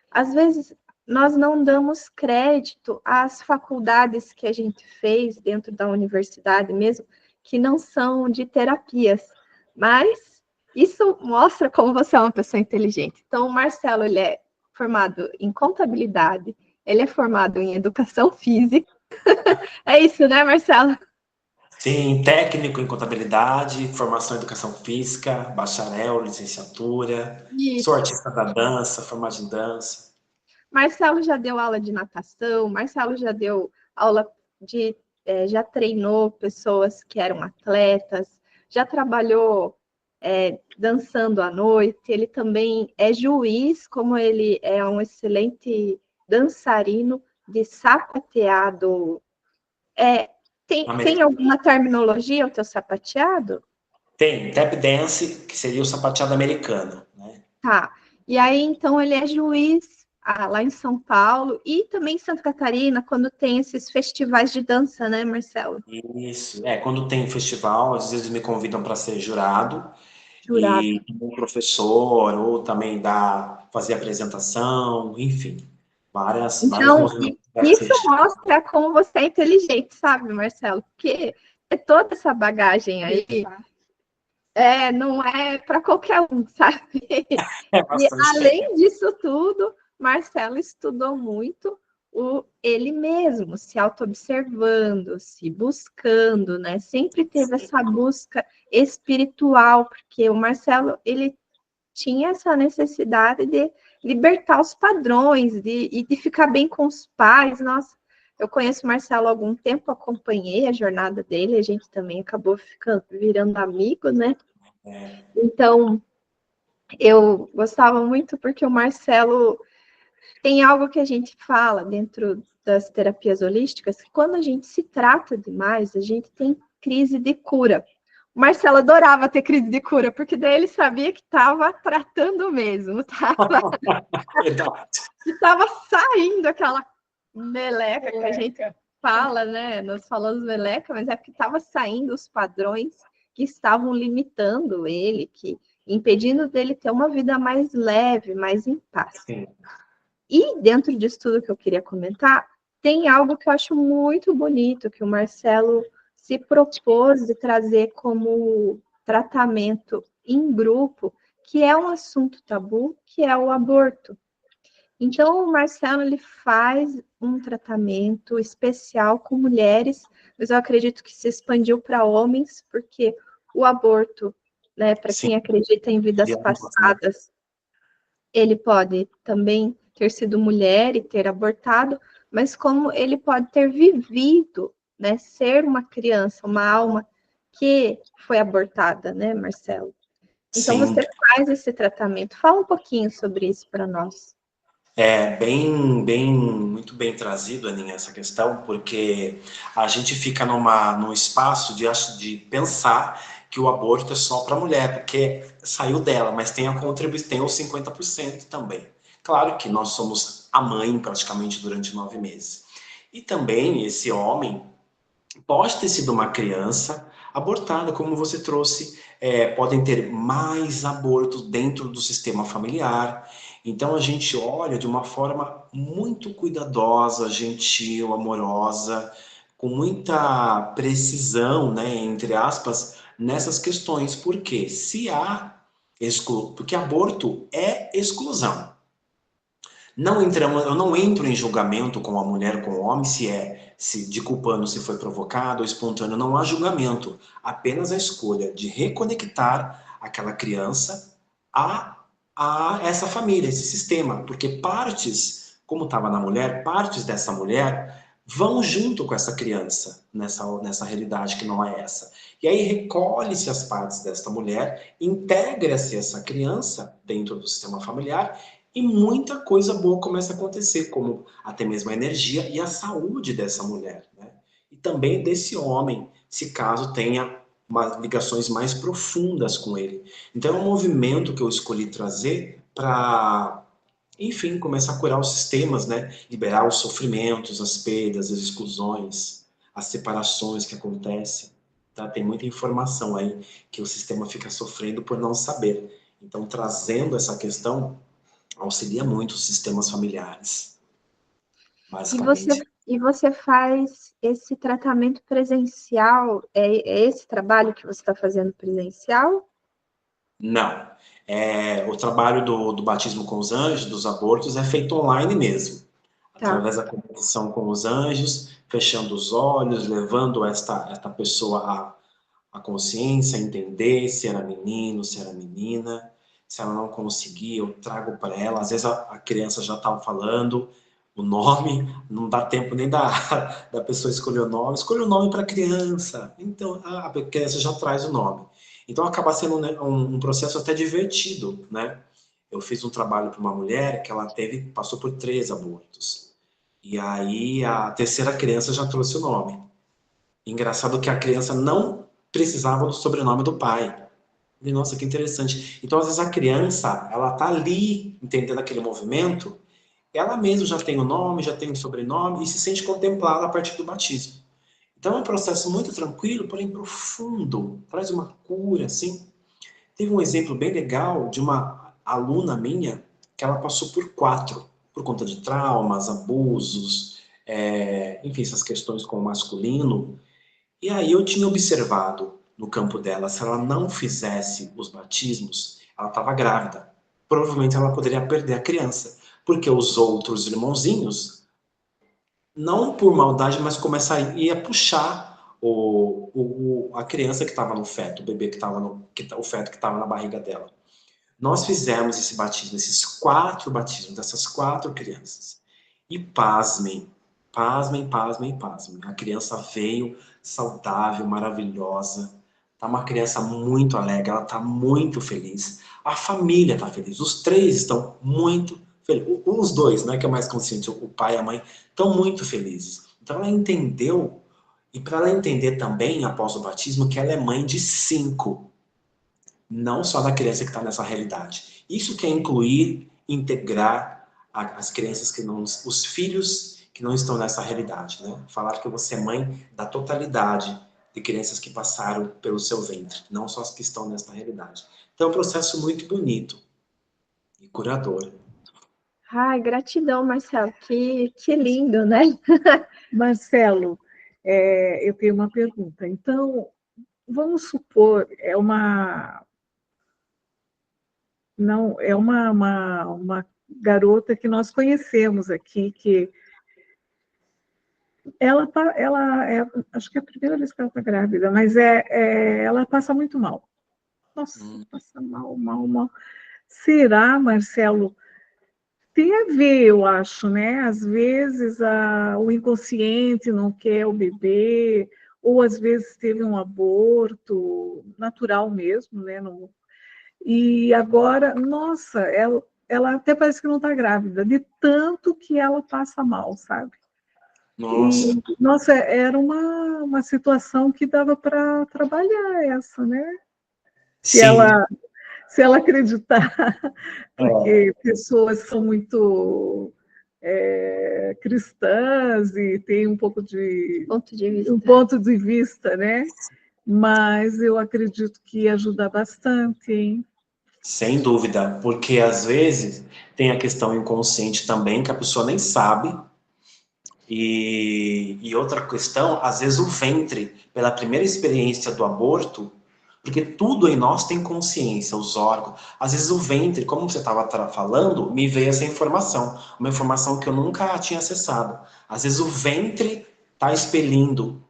às vezes nós não damos crédito às faculdades que a gente fez dentro da universidade mesmo, que não são de terapias, mas isso mostra como você é uma pessoa inteligente. Então, o Marcelo, ele é formado em contabilidade, ele é formado em educação física. É isso, né, Marcelo? Sim, técnico em contabilidade, formação em educação física, bacharel, licenciatura, sou Isso. artista da dança, formado em dança. Marcelo já deu aula de natação, Marcelo já deu aula de, já treinou pessoas que eram atletas, já trabalhou dançando à noite, ele também é juiz, como ele é um excelente dançarino de sapateado. Tem alguma terminologia o teu sapateado? Tem tap dance, que seria o sapateado americano, né? Tá. E aí, então, ele é juiz lá em São Paulo e também em Santa Catarina, quando tem esses festivais de dança, né, Marcelo? Isso. Quando tem festival, às vezes me convidam para ser jurado Jurado. e como professor, ou também fazer apresentação, enfim, várias Então, modalidades isso artísticas. mostra como você é inteligente, sabe, Marcelo? Porque toda essa bagagem aí não é para qualquer um, sabe? É E bastante tempo. além disso tudo, Marcelo estudou muito ele mesmo, se auto-observando, se buscando, né? Sempre teve essa busca espiritual, porque o Marcelo, ele tinha essa necessidade de libertar os padrões e de ficar bem com os pais. Nossa, eu conheço o Marcelo há algum tempo, acompanhei a jornada dele, a gente também acabou virando amigo, né? Então, eu gostava muito porque o Marcelo tem algo que a gente fala dentro das terapias holísticas, que quando a gente se trata demais, a gente tem crise de cura. O Marcelo adorava ter crise de cura, porque daí ele sabia que estava tratando mesmo, Verdade. estava saindo aquela meleca que a gente fala, né? Nós falamos meleca, mas é porque estava saindo os padrões que estavam limitando ele, que impedindo dele ter uma vida mais leve, mais em paz. Sim. E dentro disso tudo que eu queria comentar, tem algo que eu acho muito bonito, que o Marcelo se propôs de trazer como tratamento em grupo, que é um assunto tabu, que é o aborto. Então, o Marcelo ele faz um tratamento especial com mulheres, mas eu acredito que se expandiu para homens, porque o aborto, né, para Sim, quem acredita em vidas de ambos, né? passadas, ele pode também ter sido mulher e ter abortado, mas como ele pode ter vivido, né, ser uma criança, uma alma que foi abortada, né, Marcelo? Então Sim, você faz esse tratamento. Fala um pouquinho sobre isso para nós. muito bem trazido, Aninha, essa questão, porque a gente fica num espaço de pensar que o aborto é só para a mulher, porque saiu dela, mas tem a contribuição, tem os 50% também. Claro que nós somos a mãe praticamente durante 9 meses. E também esse homem pode ter sido uma criança abortada, como você trouxe, podem ter mais abortos dentro do sistema familiar. Então a gente olha de uma forma muito cuidadosa, gentil, amorosa, com muita precisão, né, entre aspas, nessas questões. Porque se há porque aborto é exclusão. Eu não entro em julgamento com a mulher, com o homem, se de culpando se foi provocado ou espontâneo, não há julgamento, apenas a escolha de reconectar aquela criança a, a essa família, esse sistema, porque partes, como estava na mulher, partes dessa mulher vão junto com essa criança nessa realidade que não é essa. E aí recolhe-se as partes desta mulher, integra-se essa criança dentro do sistema familiar e muita coisa boa começa a acontecer, como até mesmo a energia e a saúde dessa mulher, né? E também desse homem, se caso tenha ligações mais profundas com ele. Então é um movimento que eu escolhi trazer para, enfim, começar a curar os sistemas, né? Liberar os sofrimentos, as perdas, as exclusões, as separações que acontecem. Tá? Tem muita informação aí que o sistema fica sofrendo por não saber. Então, trazendo essa questão, auxilia muito os sistemas familiares, E você, basicamente. e você faz esse tratamento presencial? É esse trabalho que você está fazendo presencial? Não. O trabalho do batismo com os anjos, dos abortos, é feito online mesmo. Tá. Através da conexão com os anjos, fechando os olhos, levando esta pessoa a consciência, a entender se era menino, se era menina. Se ela não conseguir, eu trago para ela. Às vezes a criança já está falando o nome, não dá tempo nem da pessoa escolher o nome. Escolha o nome para a criança. Então, a criança já traz o nome. Então, acaba sendo um processo até divertido, né? Eu fiz um trabalho para uma mulher que ela passou por 3 abortos. E aí, a terceira criança já trouxe o nome. Engraçado que a criança não precisava do sobrenome do pai. E, nossa, que interessante. Então, às vezes, a criança, ela tá ali, entendendo aquele movimento, ela mesma já tem o nome, já tem o sobrenome, e se sente contemplada a partir do batismo. Então, é um processo muito tranquilo, porém profundo. Traz uma cura, assim. Teve um exemplo bem legal de uma aluna minha, que ela passou por 4, por conta de traumas, abusos, enfim, essas questões com o masculino. E aí eu tinha observado no campo dela, se ela não fizesse os batismos, ela estava grávida. Provavelmente ela poderia perder a criança, porque os outros irmãozinhos, não por maldade, mas começaria a puxar a criança que estava no feto, o bebê o feto que estava na barriga dela. Nós fizemos esse batismo, esses 4 batismos dessas 4 crianças. E pasmem, pasmem, pasmem, pasmem. A criança veio saudável, maravilhosa. Tá uma criança muito alegre, ela tá muito feliz. A família tá feliz. Os 3 estão muito felizes. Os 2, né, que é mais consciente, o pai e a mãe, estão muito felizes. Então ela entendeu, e para ela entender também, após o batismo, que ela é mãe de 5. Não só da criança que está nessa realidade. Isso quer incluir, integrar as crianças que não, os filhos que não estão nessa realidade, né? Falar que você é mãe da totalidade de crianças que passaram pelo seu ventre, não só as que estão nessa realidade. Então é um processo muito bonito e curador. Ai, gratidão, Marcelo. Que lindo, né? Marcelo, eu tenho uma pergunta. Então, vamos supor, não, é uma garota que nós conhecemos aqui, que acho que é a primeira vez que ela está grávida, mas ela passa muito mal. Nossa, passa mal, mal, mal. Será, Marcelo? Tem a ver, eu acho, né? Às vezes o inconsciente não quer o bebê, ou às vezes teve um aborto natural mesmo, né? E agora, nossa, ela até parece que não está grávida, de tanto que ela passa mal, sabe? Nossa. E, nossa, era uma situação que dava para trabalhar essa, né? Se Sim. ela acreditar, É. porque pessoas são muito cristãs e têm um pouco de um ponto de vista, né? Mas eu acredito que ajuda bastante, hein? Sem dúvida, porque às vezes tem a questão inconsciente também, que a pessoa nem sabe. E outra questão, às vezes o ventre, pela primeira experiência do aborto, porque tudo em nós tem consciência, os órgãos. Às vezes o ventre, como você estava falando, me veio essa informação, uma informação que eu nunca tinha acessado. Às vezes o ventre está expelindo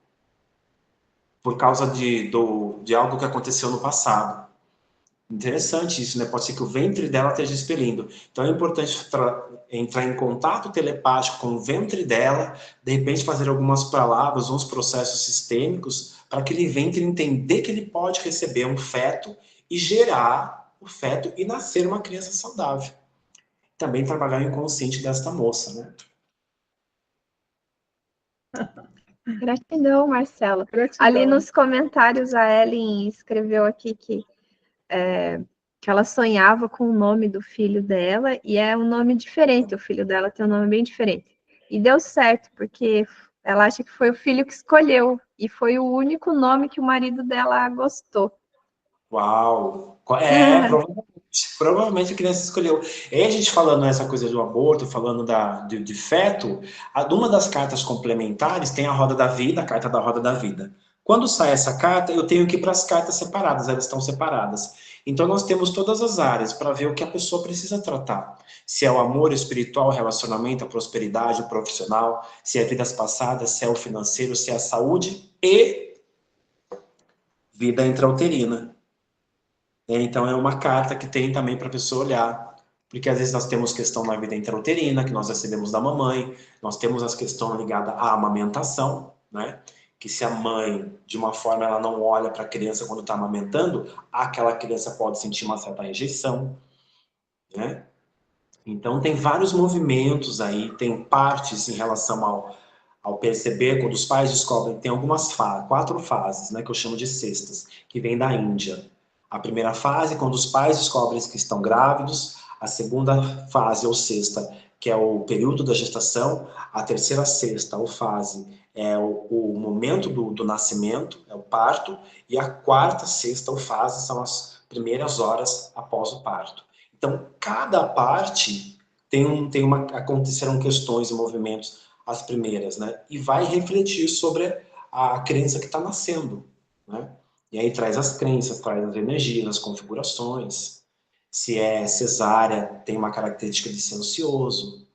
por causa de algo que aconteceu no passado. Interessante isso, né? Pode ser que o ventre dela esteja expelindo. Então é importante entrar em contato telepático com o ventre dela, de repente fazer algumas palavras, uns processos sistêmicos, para aquele ventre entender que ele pode receber um feto e gerar o feto e nascer uma criança saudável. Também trabalhar o inconsciente desta moça, né? Gratidão, Marcela. Gratidão. Ali nos comentários, a Ellen escreveu aqui que ela sonhava com o nome do filho dela e é um nome diferente. O filho dela tem um nome bem diferente. E deu certo, porque ela acha que foi o filho que escolheu e foi o único nome que o marido dela gostou. Uau! Provavelmente a criança escolheu. E a gente falando essa coisa do aborto, falando de feto, uma das cartas complementares tem a roda da vida, a carta da roda da vida. Quando sai essa carta, eu tenho que ir para as cartas separadas, elas estão separadas. Então, nós temos todas as áreas para ver o que a pessoa precisa tratar. Se é o amor espiritual, o relacionamento, a prosperidade, o profissional, se é vidas passadas, se é o financeiro, se é a saúde e vida intrauterina. Então, é uma carta que tem também para a pessoa olhar. Porque às vezes nós temos questão na vida intrauterina, que nós recebemos da mamãe, nós temos as questões ligadas à amamentação, né? Que se a mãe, de uma forma, ela não olha para a criança quando está amamentando, aquela criança pode sentir uma certa rejeição, né? Então, tem vários movimentos aí, tem partes em relação ao perceber, quando os pais descobrem, tem algumas 4 fases, né, que eu chamo de cestas, que vem da Índia. A primeira fase, quando os pais descobrem que estão grávidos. A segunda fase, ou sexta, que é o período da gestação. A terceira sexta, ou fase, é o momento do nascimento, é o parto. E a quarta sexta, ou fase, são as primeiras horas após o parto. Então, cada parte acontecerão questões e movimentos, as primeiras, né? E vai refletir sobre a crença que está nascendo, né? E aí traz as crenças, traz as energias, as configurações. Se é cesárea, tem uma característica de ser ansioso.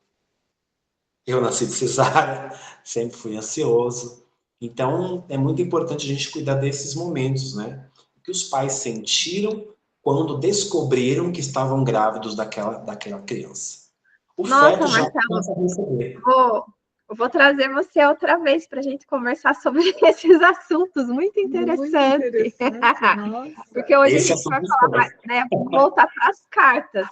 Eu nasci de cesárea, sempre fui ansioso. Então, é muito importante a gente cuidar desses momentos, né? O que os pais sentiram quando descobriram que estavam grávidos daquela criança. O Nossa, feto já Marcelo, começa a receber. vou, vou trazer você outra vez para a gente conversar sobre esses assuntos, muito Muito interessante. interessante, nossa. Porque hoje a Esse gente vai assunto falar mais, histórico. né? Vamos voltar para as cartas.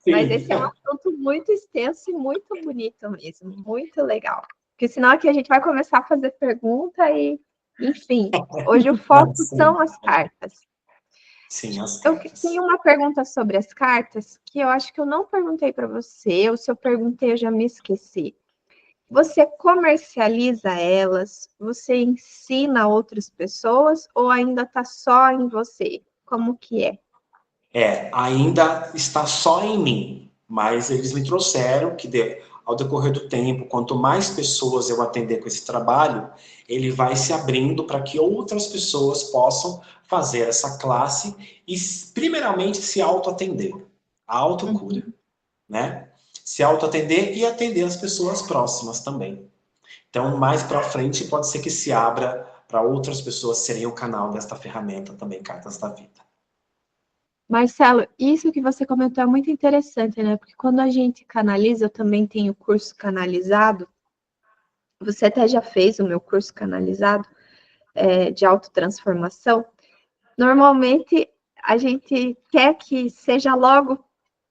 Mas Sim. esse é um assunto muito extenso e muito bonito mesmo, muito legal. Porque senão aqui a gente vai começar a fazer pergunta e, enfim, hoje o foco Sim, são as cartas. sim, as Eu cartas. tenho uma pergunta sobre as cartas que eu acho que eu não perguntei para você, ou se eu perguntei eu já me esqueci. Você comercializa elas? Você ensina outras pessoas ou ainda está só em você? Como que é? Ainda está só em mim, mas eles me trouxeram que ao decorrer do tempo, quanto mais pessoas eu atender com esse trabalho, ele vai se abrindo para que outras pessoas possam fazer essa classe e, primeiramente, se autoatender, a autocura, né? Se autoatender e atender as pessoas próximas também. Então, mais para frente, pode ser que se abra para outras pessoas serem o canal desta ferramenta também, Cartas da Vida. Marcelo, isso que você comentou é muito interessante, né? Porque quando a gente canaliza, eu também tenho curso canalizado. Você até já fez o meu curso canalizado, de autotransformação. Normalmente, a gente quer que seja logo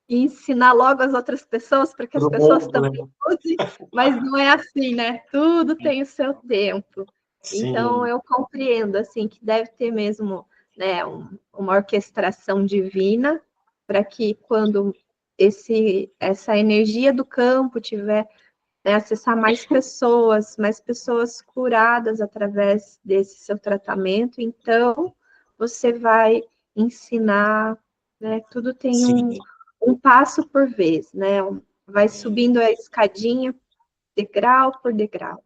e ensinar logo as outras pessoas para que as Pro pessoas mundo, né? também usem, mas não é assim, né? Tudo tem o seu tempo. Então, Sim, eu compreendo, assim, que deve ter mesmo, né, uma orquestração divina para que quando essa energia do campo tiver, né, acessar mais pessoas curadas através desse seu tratamento, então você vai ensinar, né, tudo tem sim. um passo por vez, né? Vai subindo a escadinha, degrau por degrau.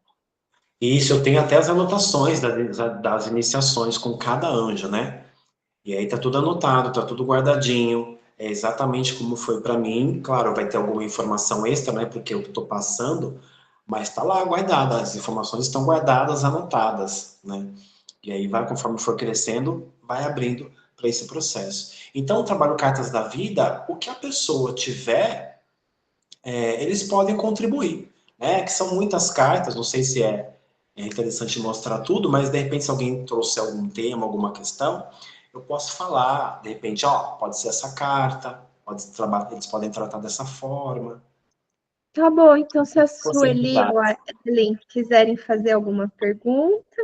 Isso, eu tenho até as anotações das iniciações com cada anjo, né? E aí tá tudo anotado, tá tudo guardadinho. É exatamente como foi para mim. Claro, vai ter alguma informação extra, né? Porque eu tô passando, mas tá lá guardada. As informações estão guardadas, anotadas, né? E aí vai, conforme for crescendo, vai abrindo para esse processo. Então, o trabalho Cartas da Vida, o que a pessoa tiver, eles podem contribuir, né? Que são muitas cartas, não sei se é interessante mostrar tudo, mas de repente se alguém trouxer algum tema, alguma questão, eu posso falar, de repente, ó, pode ser essa carta, eles podem tratar dessa forma. Tá bom, então se a Sueli ou Possibilidades. a Evelyn quiserem fazer alguma pergunta,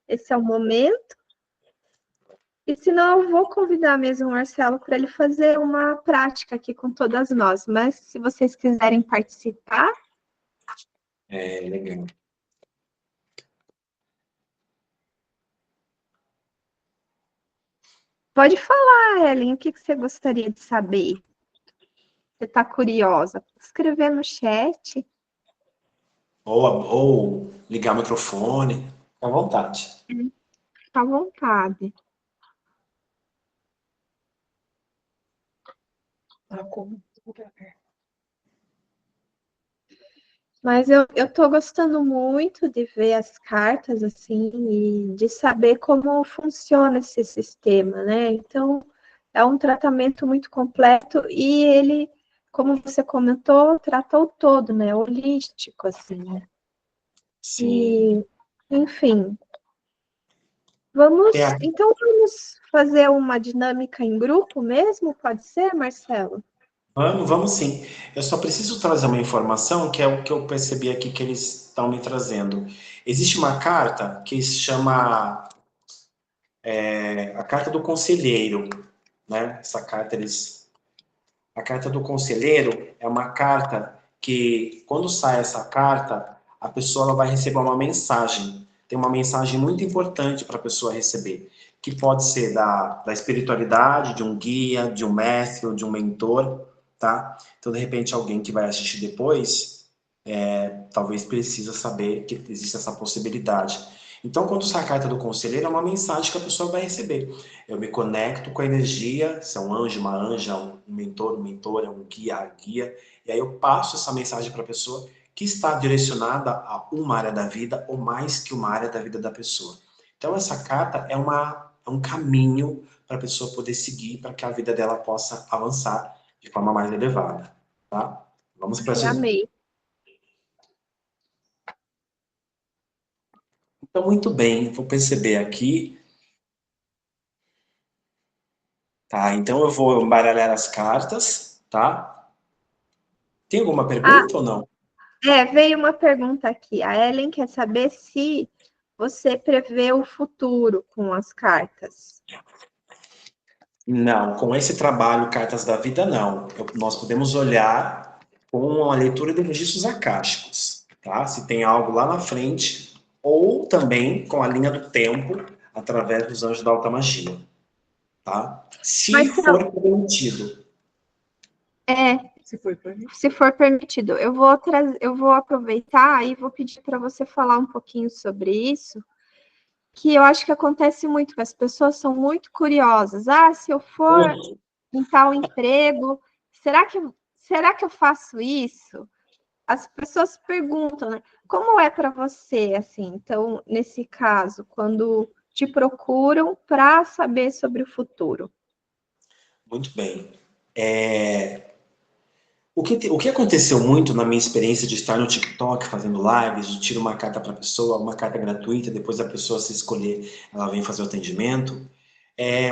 esse é o momento. E senão eu vou convidar mesmo o Marcelo para ele fazer uma prática aqui com todas nós. Mas se vocês quiserem participar, É, legal. pode falar, Ellen, o que você gostaria de saber? Você está curiosa? Escrever no chat, Ou ligar o microfone, à vontade. fica à vontade. Mas eu estou gostando muito de ver as cartas, assim, e de saber como funciona esse sistema, né? Então, é um tratamento muito completo e ele, como você comentou, trata o todo, né? Holístico, assim, né? Sim. E, enfim, É, então vamos fazer uma dinâmica em grupo mesmo? Pode ser, Marcelo? vamos sim. Eu só preciso trazer uma informação que é o que eu percebi aqui que eles estão me trazendo. Existe uma carta que se chama a carta do conselheiro, né? Essa carta a carta do conselheiro é uma carta que quando sai essa carta, a pessoa ela vai receber uma mensagem. Tem uma mensagem muito importante para a pessoa receber, que pode ser da espiritualidade, de um guia, de um mestre ou de um mentor, tá? Então, de repente, alguém que vai assistir depois, talvez precisa saber que existe essa possibilidade. Então, quando sai a carta do conselheiro, é uma mensagem que a pessoa vai receber. Eu me conecto com a energia, se é um anjo, uma anja, um mentor, uma mentora, um guia, a guia, e aí eu passo essa mensagem para a pessoa que está direcionada a uma área da vida ou mais que uma área da vida da pessoa. Então, essa carta é um caminho para a pessoa poder seguir para que a vida dela possa avançar de forma mais elevada, tá? Vamos para Ai, essa. amei. Então, muito bem, vou perceber aqui, tá? Então, eu vou embaralhar as cartas, tá? Tem alguma Ah, pergunta ou não? veio uma pergunta aqui. A Ellen quer saber se você prevê o futuro com as cartas. Não, com esse trabalho, Cartas da Vida, não. Nós podemos olhar com a leitura de registros akáshicos, tá? Se tem algo lá na frente, ou também com a linha do tempo, através dos anjos da alta magia, tá? Se Marcelo, for permitido. se for permitido, eu vou aproveitar e vou pedir para você falar um pouquinho sobre isso, que eu acho que acontece muito, que as pessoas são muito curiosas. Ah, se eu for em tal emprego, será que eu faço isso? As pessoas perguntam, né? Como é para você, assim? Então, nesse caso, quando te procuram para saber sobre o futuro. Muito bem. O que aconteceu muito na minha experiência de estar no TikTok fazendo lives, de tiro uma carta para a pessoa, uma carta gratuita, depois a pessoa se escolher, ela vem fazer o atendimento,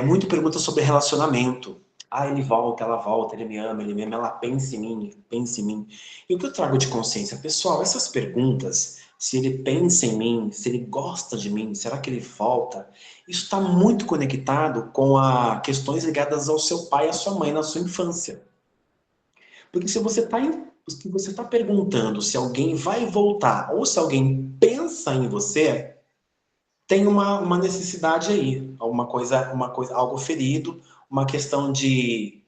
muito pergunta sobre relacionamento. Ah, ele volta, ela volta, ele me ama, ela pensa em mim, pensa em mim. E o que eu trago de consciência? Pessoal, essas perguntas, se ele pensa em mim, se ele gosta de mim, será que ele volta? Isso está muito conectado com questões ligadas ao seu pai e à sua mãe na sua infância. Porque se você está perguntando se alguém vai voltar ou se alguém pensa em você, tem uma necessidade aí, algo ferido, uma questão de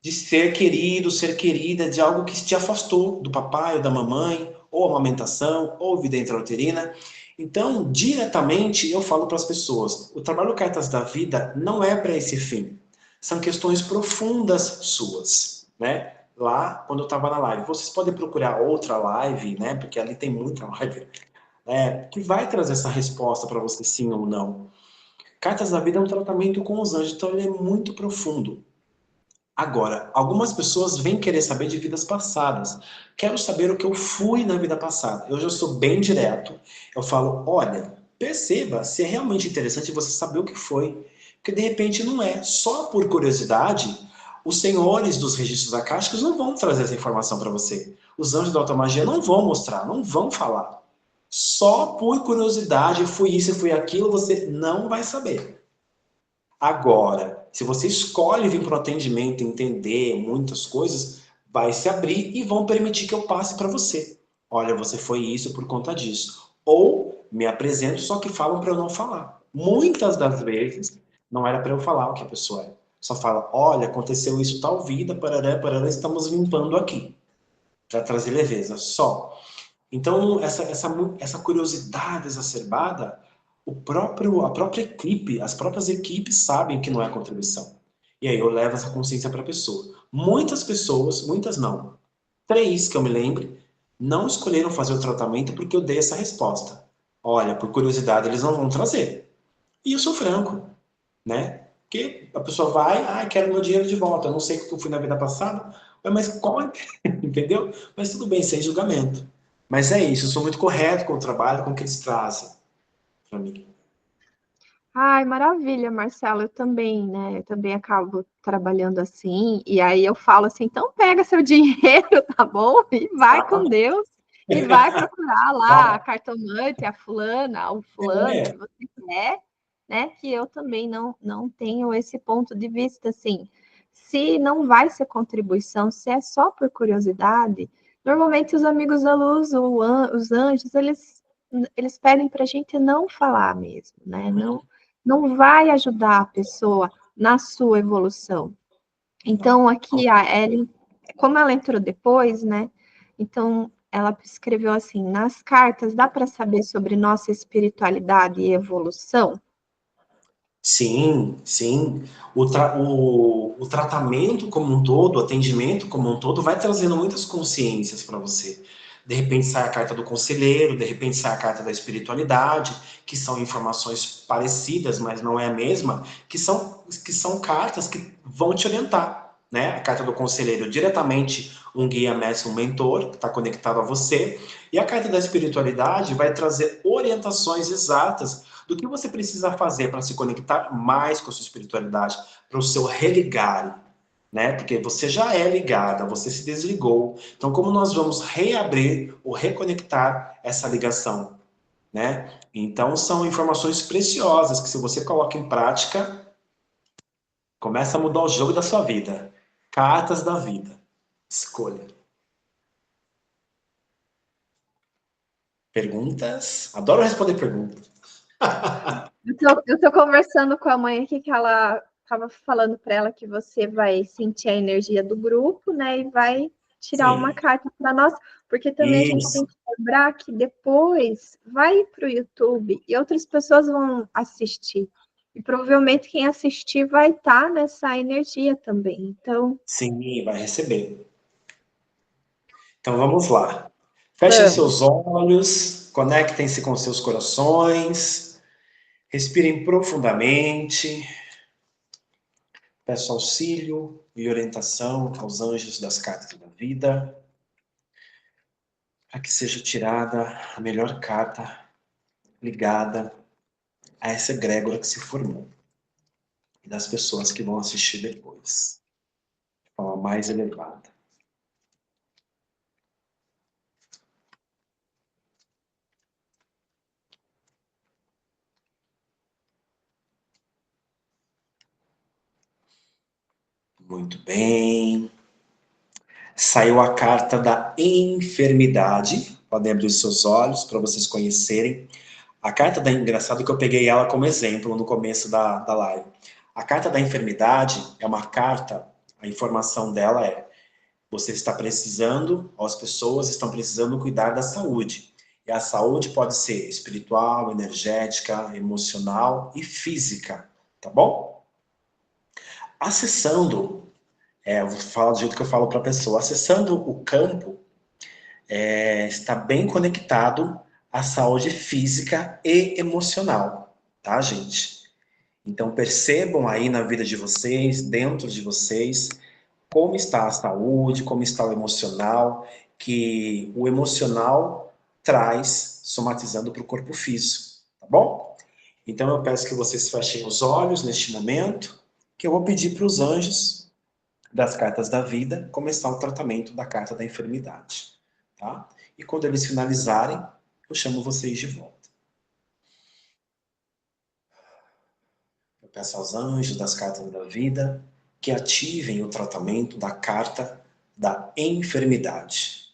ser querido, ser querida, de algo que te afastou do papai ou da mamãe, ou amamentação, ou vida intrauterina. Então, diretamente, eu falo para as pessoas, o trabalho Cartas da Vida não é para esse fim. São questões profundas suas, né? Lá, quando eu estava na live. Vocês podem procurar outra live, né? Porque ali tem muita live, que vai trazer essa resposta para você sim ou não. Cartas da Vida é um tratamento com os anjos, então ele é muito profundo. Agora, algumas pessoas vêm querer saber de vidas passadas. Quero saber o que eu fui na vida passada. Eu já sou bem direto. Eu falo, olha, perceba se é realmente interessante você saber o que foi. Porque de repente não é. Só por curiosidade, os senhores dos registros akáshicos não vão trazer essa informação para você. Os anjos da automagia não vão mostrar, não vão falar. Só por curiosidade, fui isso e fui aquilo, você não vai saber. Agora, se você escolhe vir para o atendimento, entender muitas coisas, vai se abrir e vão permitir que eu passe para você. Olha, você foi isso por conta disso. Ou me apresento, só que falam para eu não falar. Muitas das vezes, não era para eu falar o que a pessoa é. Só fala, olha, aconteceu isso tal vida, parará, parará, estamos limpando aqui. Para trazer leveza, só. Então, essa curiosidade exacerbada, a própria equipe, as próprias equipes sabem que não é contribuição. E aí eu levo essa consciência para a pessoa. Muitas pessoas, muitas não, 3 que eu me lembre, não escolheram fazer o tratamento porque eu dei essa resposta. Olha, por curiosidade, eles não vão trazer. E eu sou franco, né? Porque a pessoa vai, quero meu dinheiro de volta, eu não sei o que eu fui na vida passada, mas qual é? Entendeu? Mas tudo bem, sem julgamento. Mas é isso, eu sou muito correto com o trabalho, com o que eles trazem para mim. Ai, maravilha, Marcelo. Eu também, né? Eu também acabo trabalhando assim. E aí eu falo assim: então pega seu dinheiro, tá bom? E vai com Exatamente. Deus. E vai procurar lá a cartomante, a fulana, o fulano que É, você quer, né? Que eu também não tenho esse ponto de vista assim. Se não vai ser contribuição, se é só por curiosidade, normalmente os amigos da luz, os anjos, eles pedem para a gente não falar mesmo, né? Não vai ajudar a pessoa na sua evolução. não. Então, aqui a Ellen, como ela entrou depois, né? Então, ela escreveu assim: nas cartas dá para saber sobre nossa espiritualidade e evolução? Sim, sim. O tratamento como um todo, o atendimento como um todo, vai trazendo muitas consciências para você. De repente sai a carta do conselheiro, de repente sai a carta da espiritualidade, que são informações parecidas, mas não é a mesma, que são cartas que vão te orientar. Né? A carta do conselheiro diretamente um guia, mestre, um mentor, que está conectado a você. E a carta da espiritualidade vai trazer orientações exatas do que você precisa fazer para se conectar mais com a sua espiritualidade, para o seu religar, né? Porque você já é ligada, você se desligou. Então, como nós vamos reabrir ou reconectar essa ligação, né? Então, são informações preciosas que, se você coloca em prática, começa a mudar o jogo da sua vida. Cartas da vida. Escolha. Perguntas? Adoro responder perguntas. Eu tô conversando com a mãe aqui que ela estava falando para ela que você vai sentir a energia do grupo, né? E vai tirar uma Sim. carta para nós, porque também a gente tem Isso. que lembrar que depois vai para o YouTube e outras pessoas vão assistir. E provavelmente quem assistir vai estar nessa energia também. Então, Sim, vai receber. Então vamos lá. Fechem vamos. seus olhos, conectem-se com seus corações, respirem profundamente, peço auxílio e orientação aos anjos das cartas da vida, para que seja tirada a melhor carta ligada a essa egrégora que se formou e das pessoas que vão assistir depois, de forma mais elevada. Muito bem. Saiu a carta da enfermidade. Podem abrir os seus olhos para vocês conhecerem. A carta da engraçado que eu peguei ela como exemplo no começo da live. A carta da enfermidade é uma carta, a informação dela é: você está precisando, ou as pessoas estão precisando cuidar da saúde. E a saúde pode ser espiritual, energética, emocional e física, tá bom? Acessando, eu vou falar do jeito que eu falo para a pessoa, acessando o campo, está bem conectado à saúde física e emocional, tá, gente? Então percebam aí na vida de vocês, dentro de vocês, como está a saúde, como está o emocional, que o emocional traz somatizando para o corpo físico, tá bom? Então eu peço que vocês fechem os olhos neste momento, que eu vou pedir para os anjos das cartas da vida começar o tratamento da carta da enfermidade, tá? E quando eles finalizarem, eu chamo vocês de volta. Eu peço aos anjos das cartas da vida que ativem o tratamento da carta da enfermidade.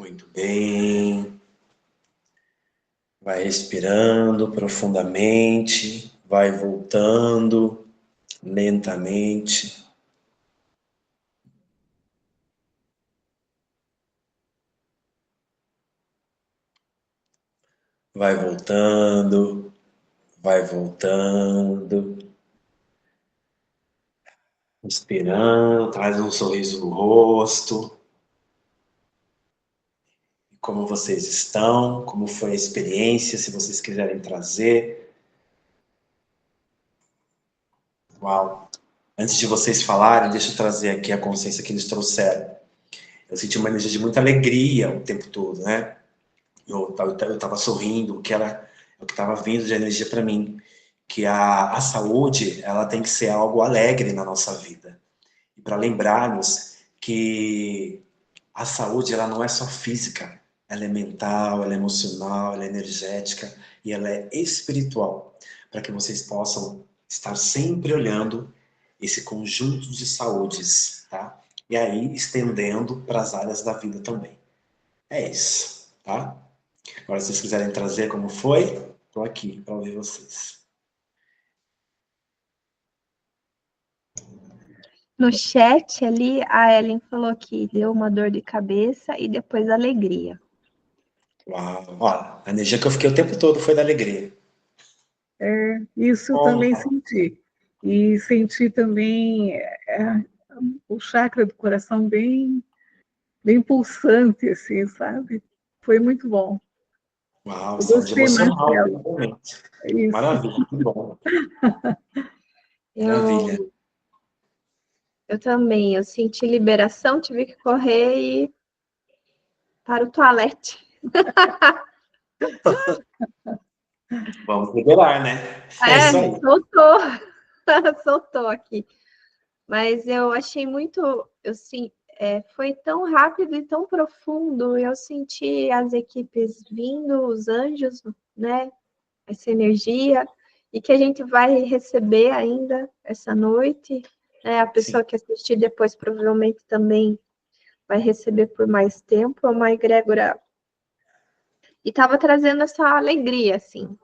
Muito bem. Vai respirando profundamente, vai voltando lentamente. Vai voltando, vai voltando. Inspirando, traz um sorriso no rosto. Como vocês estão, como foi a experiência, se vocês quiserem trazer. Uau! Antes de vocês falarem, deixa eu trazer aqui a consciência que eles trouxeram. Eu senti uma energia de muita alegria o tempo todo, né? Eu estava sorrindo, que era o que estava vindo de energia para mim. Que a saúde, ela tem que ser algo alegre na nossa vida. E para lembrarmos que a saúde, ela não é só física, ela é mental, ela é emocional, ela é energética e ela é espiritual, para que vocês possam estar sempre olhando esse conjunto de saúdes, tá? E aí estendendo para as áreas da vida também. É isso, tá? Agora, se vocês quiserem trazer como foi, estou aqui para ouvir vocês. No chat ali, a Ellen falou que deu uma dor de cabeça e depois alegria. Uau! Olha, a energia que eu fiquei o tempo todo foi da alegria. Isso eu também senti. E senti também o chakra do coração bem, bem pulsante, assim, sabe? Foi muito bom. Uau, Eu saúde gostei, emocional, Marcelo. principalmente. Isso. Maravilha, que bom. Maravilha. Eu também, eu senti liberação, tive que correr e para o toalete. Vamos liberar, né? É isso aí. Soltou, soltou aqui. Mas eu achei muito, foi tão rápido e tão profundo. Eu senti as equipes vindo, os anjos, né? Essa energia e que a gente vai receber ainda essa noite. Né? A pessoa Sim. que assistir depois provavelmente também vai receber por mais tempo. É uma egrégora e estava trazendo essa alegria, assim.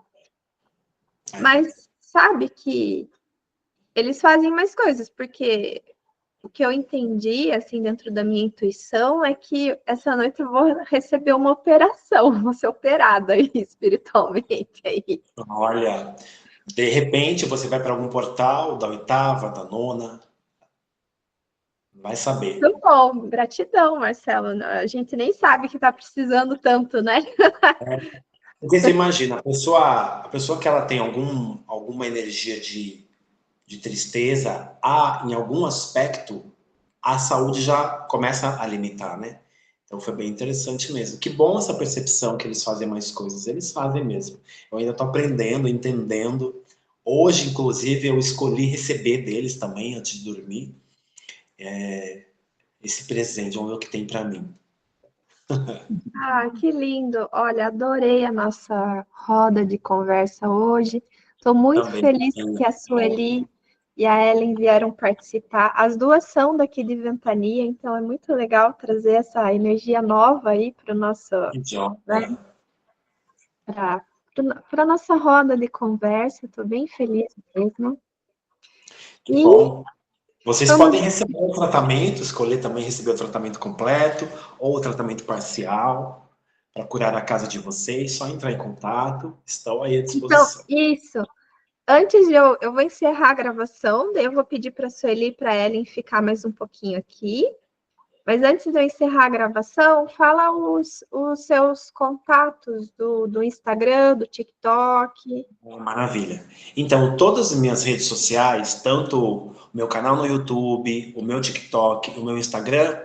Mas sabe que eles fazem mais coisas, porque o que eu entendi, assim, dentro da minha intuição, é que essa noite eu vou receber uma operação, vou ser operada aí, espiritualmente. Aí. Olha, de repente você vai para algum portal da oitava, da nona, vai saber. Muito bom, gratidão, Marcelo. A gente nem sabe que está precisando tanto, né? Porque você imagina, a pessoa que ela tem alguma energia de tristeza, em algum aspecto, a saúde já começa a limitar, né? Então foi bem interessante mesmo. Que bom essa percepção que eles fazem mais coisas. Eles fazem mesmo. Eu ainda estou aprendendo, entendendo. Hoje, inclusive, eu escolhi receber deles também, antes de dormir, esse presente. Vamos ver o que tem para mim. Ah, que lindo. Olha, adorei a nossa roda de conversa hoje. Estou muito Também. feliz que a Sueli e a Ellen vieram participar. As duas são daqui de Ventania, então é muito legal trazer essa energia nova aí para o nosso, né, para a nossa roda de conversa. Estou bem feliz mesmo. Que E bom. Vocês vamos. podem receber o tratamento, escolher também receber o tratamento completo ou o tratamento parcial para curar a casa de vocês. Só entrar em contato, estão aí à Então, disposição. isso. Antes de eu vou encerrar a gravação, daí eu vou pedir para a Sueli e para a Ellen ficar mais um pouquinho aqui. Mas antes de eu encerrar a gravação, fala os seus contatos do Instagram, do TikTok. Maravilha. Então, todas as minhas redes sociais, tanto o meu canal no YouTube, o meu TikTok, o meu Instagram,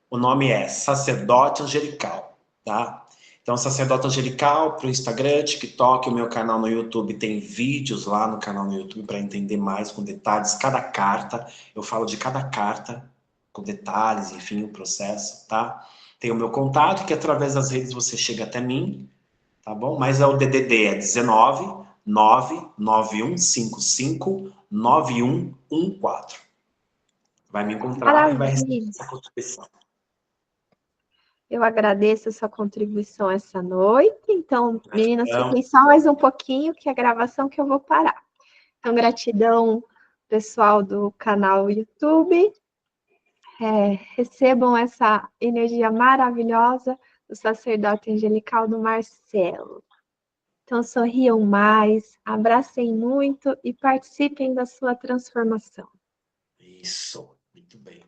o nome é Sacerdote Angelical, tá? Então, Sacerdote Angelical para o Instagram, TikTok, o meu canal no YouTube tem vídeos lá no canal no YouTube para entender mais com detalhes. Cada carta, eu falo de cada carta com detalhes, enfim, o processo, tá? Tem o meu contato, que através das redes você chega até mim, tá bom? Mas o DDD é 19 99155 9114. Vai me encontrar e vai receber Maravilha. essa contribuição. Eu agradeço a sua contribuição essa noite. Então, meninas, Gratidão. fiquem só mais um pouquinho, que é a gravação que eu vou parar. Então, gratidão, pessoal do canal YouTube. Recebam essa energia maravilhosa do sacerdote angelical do Marcelo. Então, sorriam mais, abracem muito e participem da sua transformação. Isso, muito bem.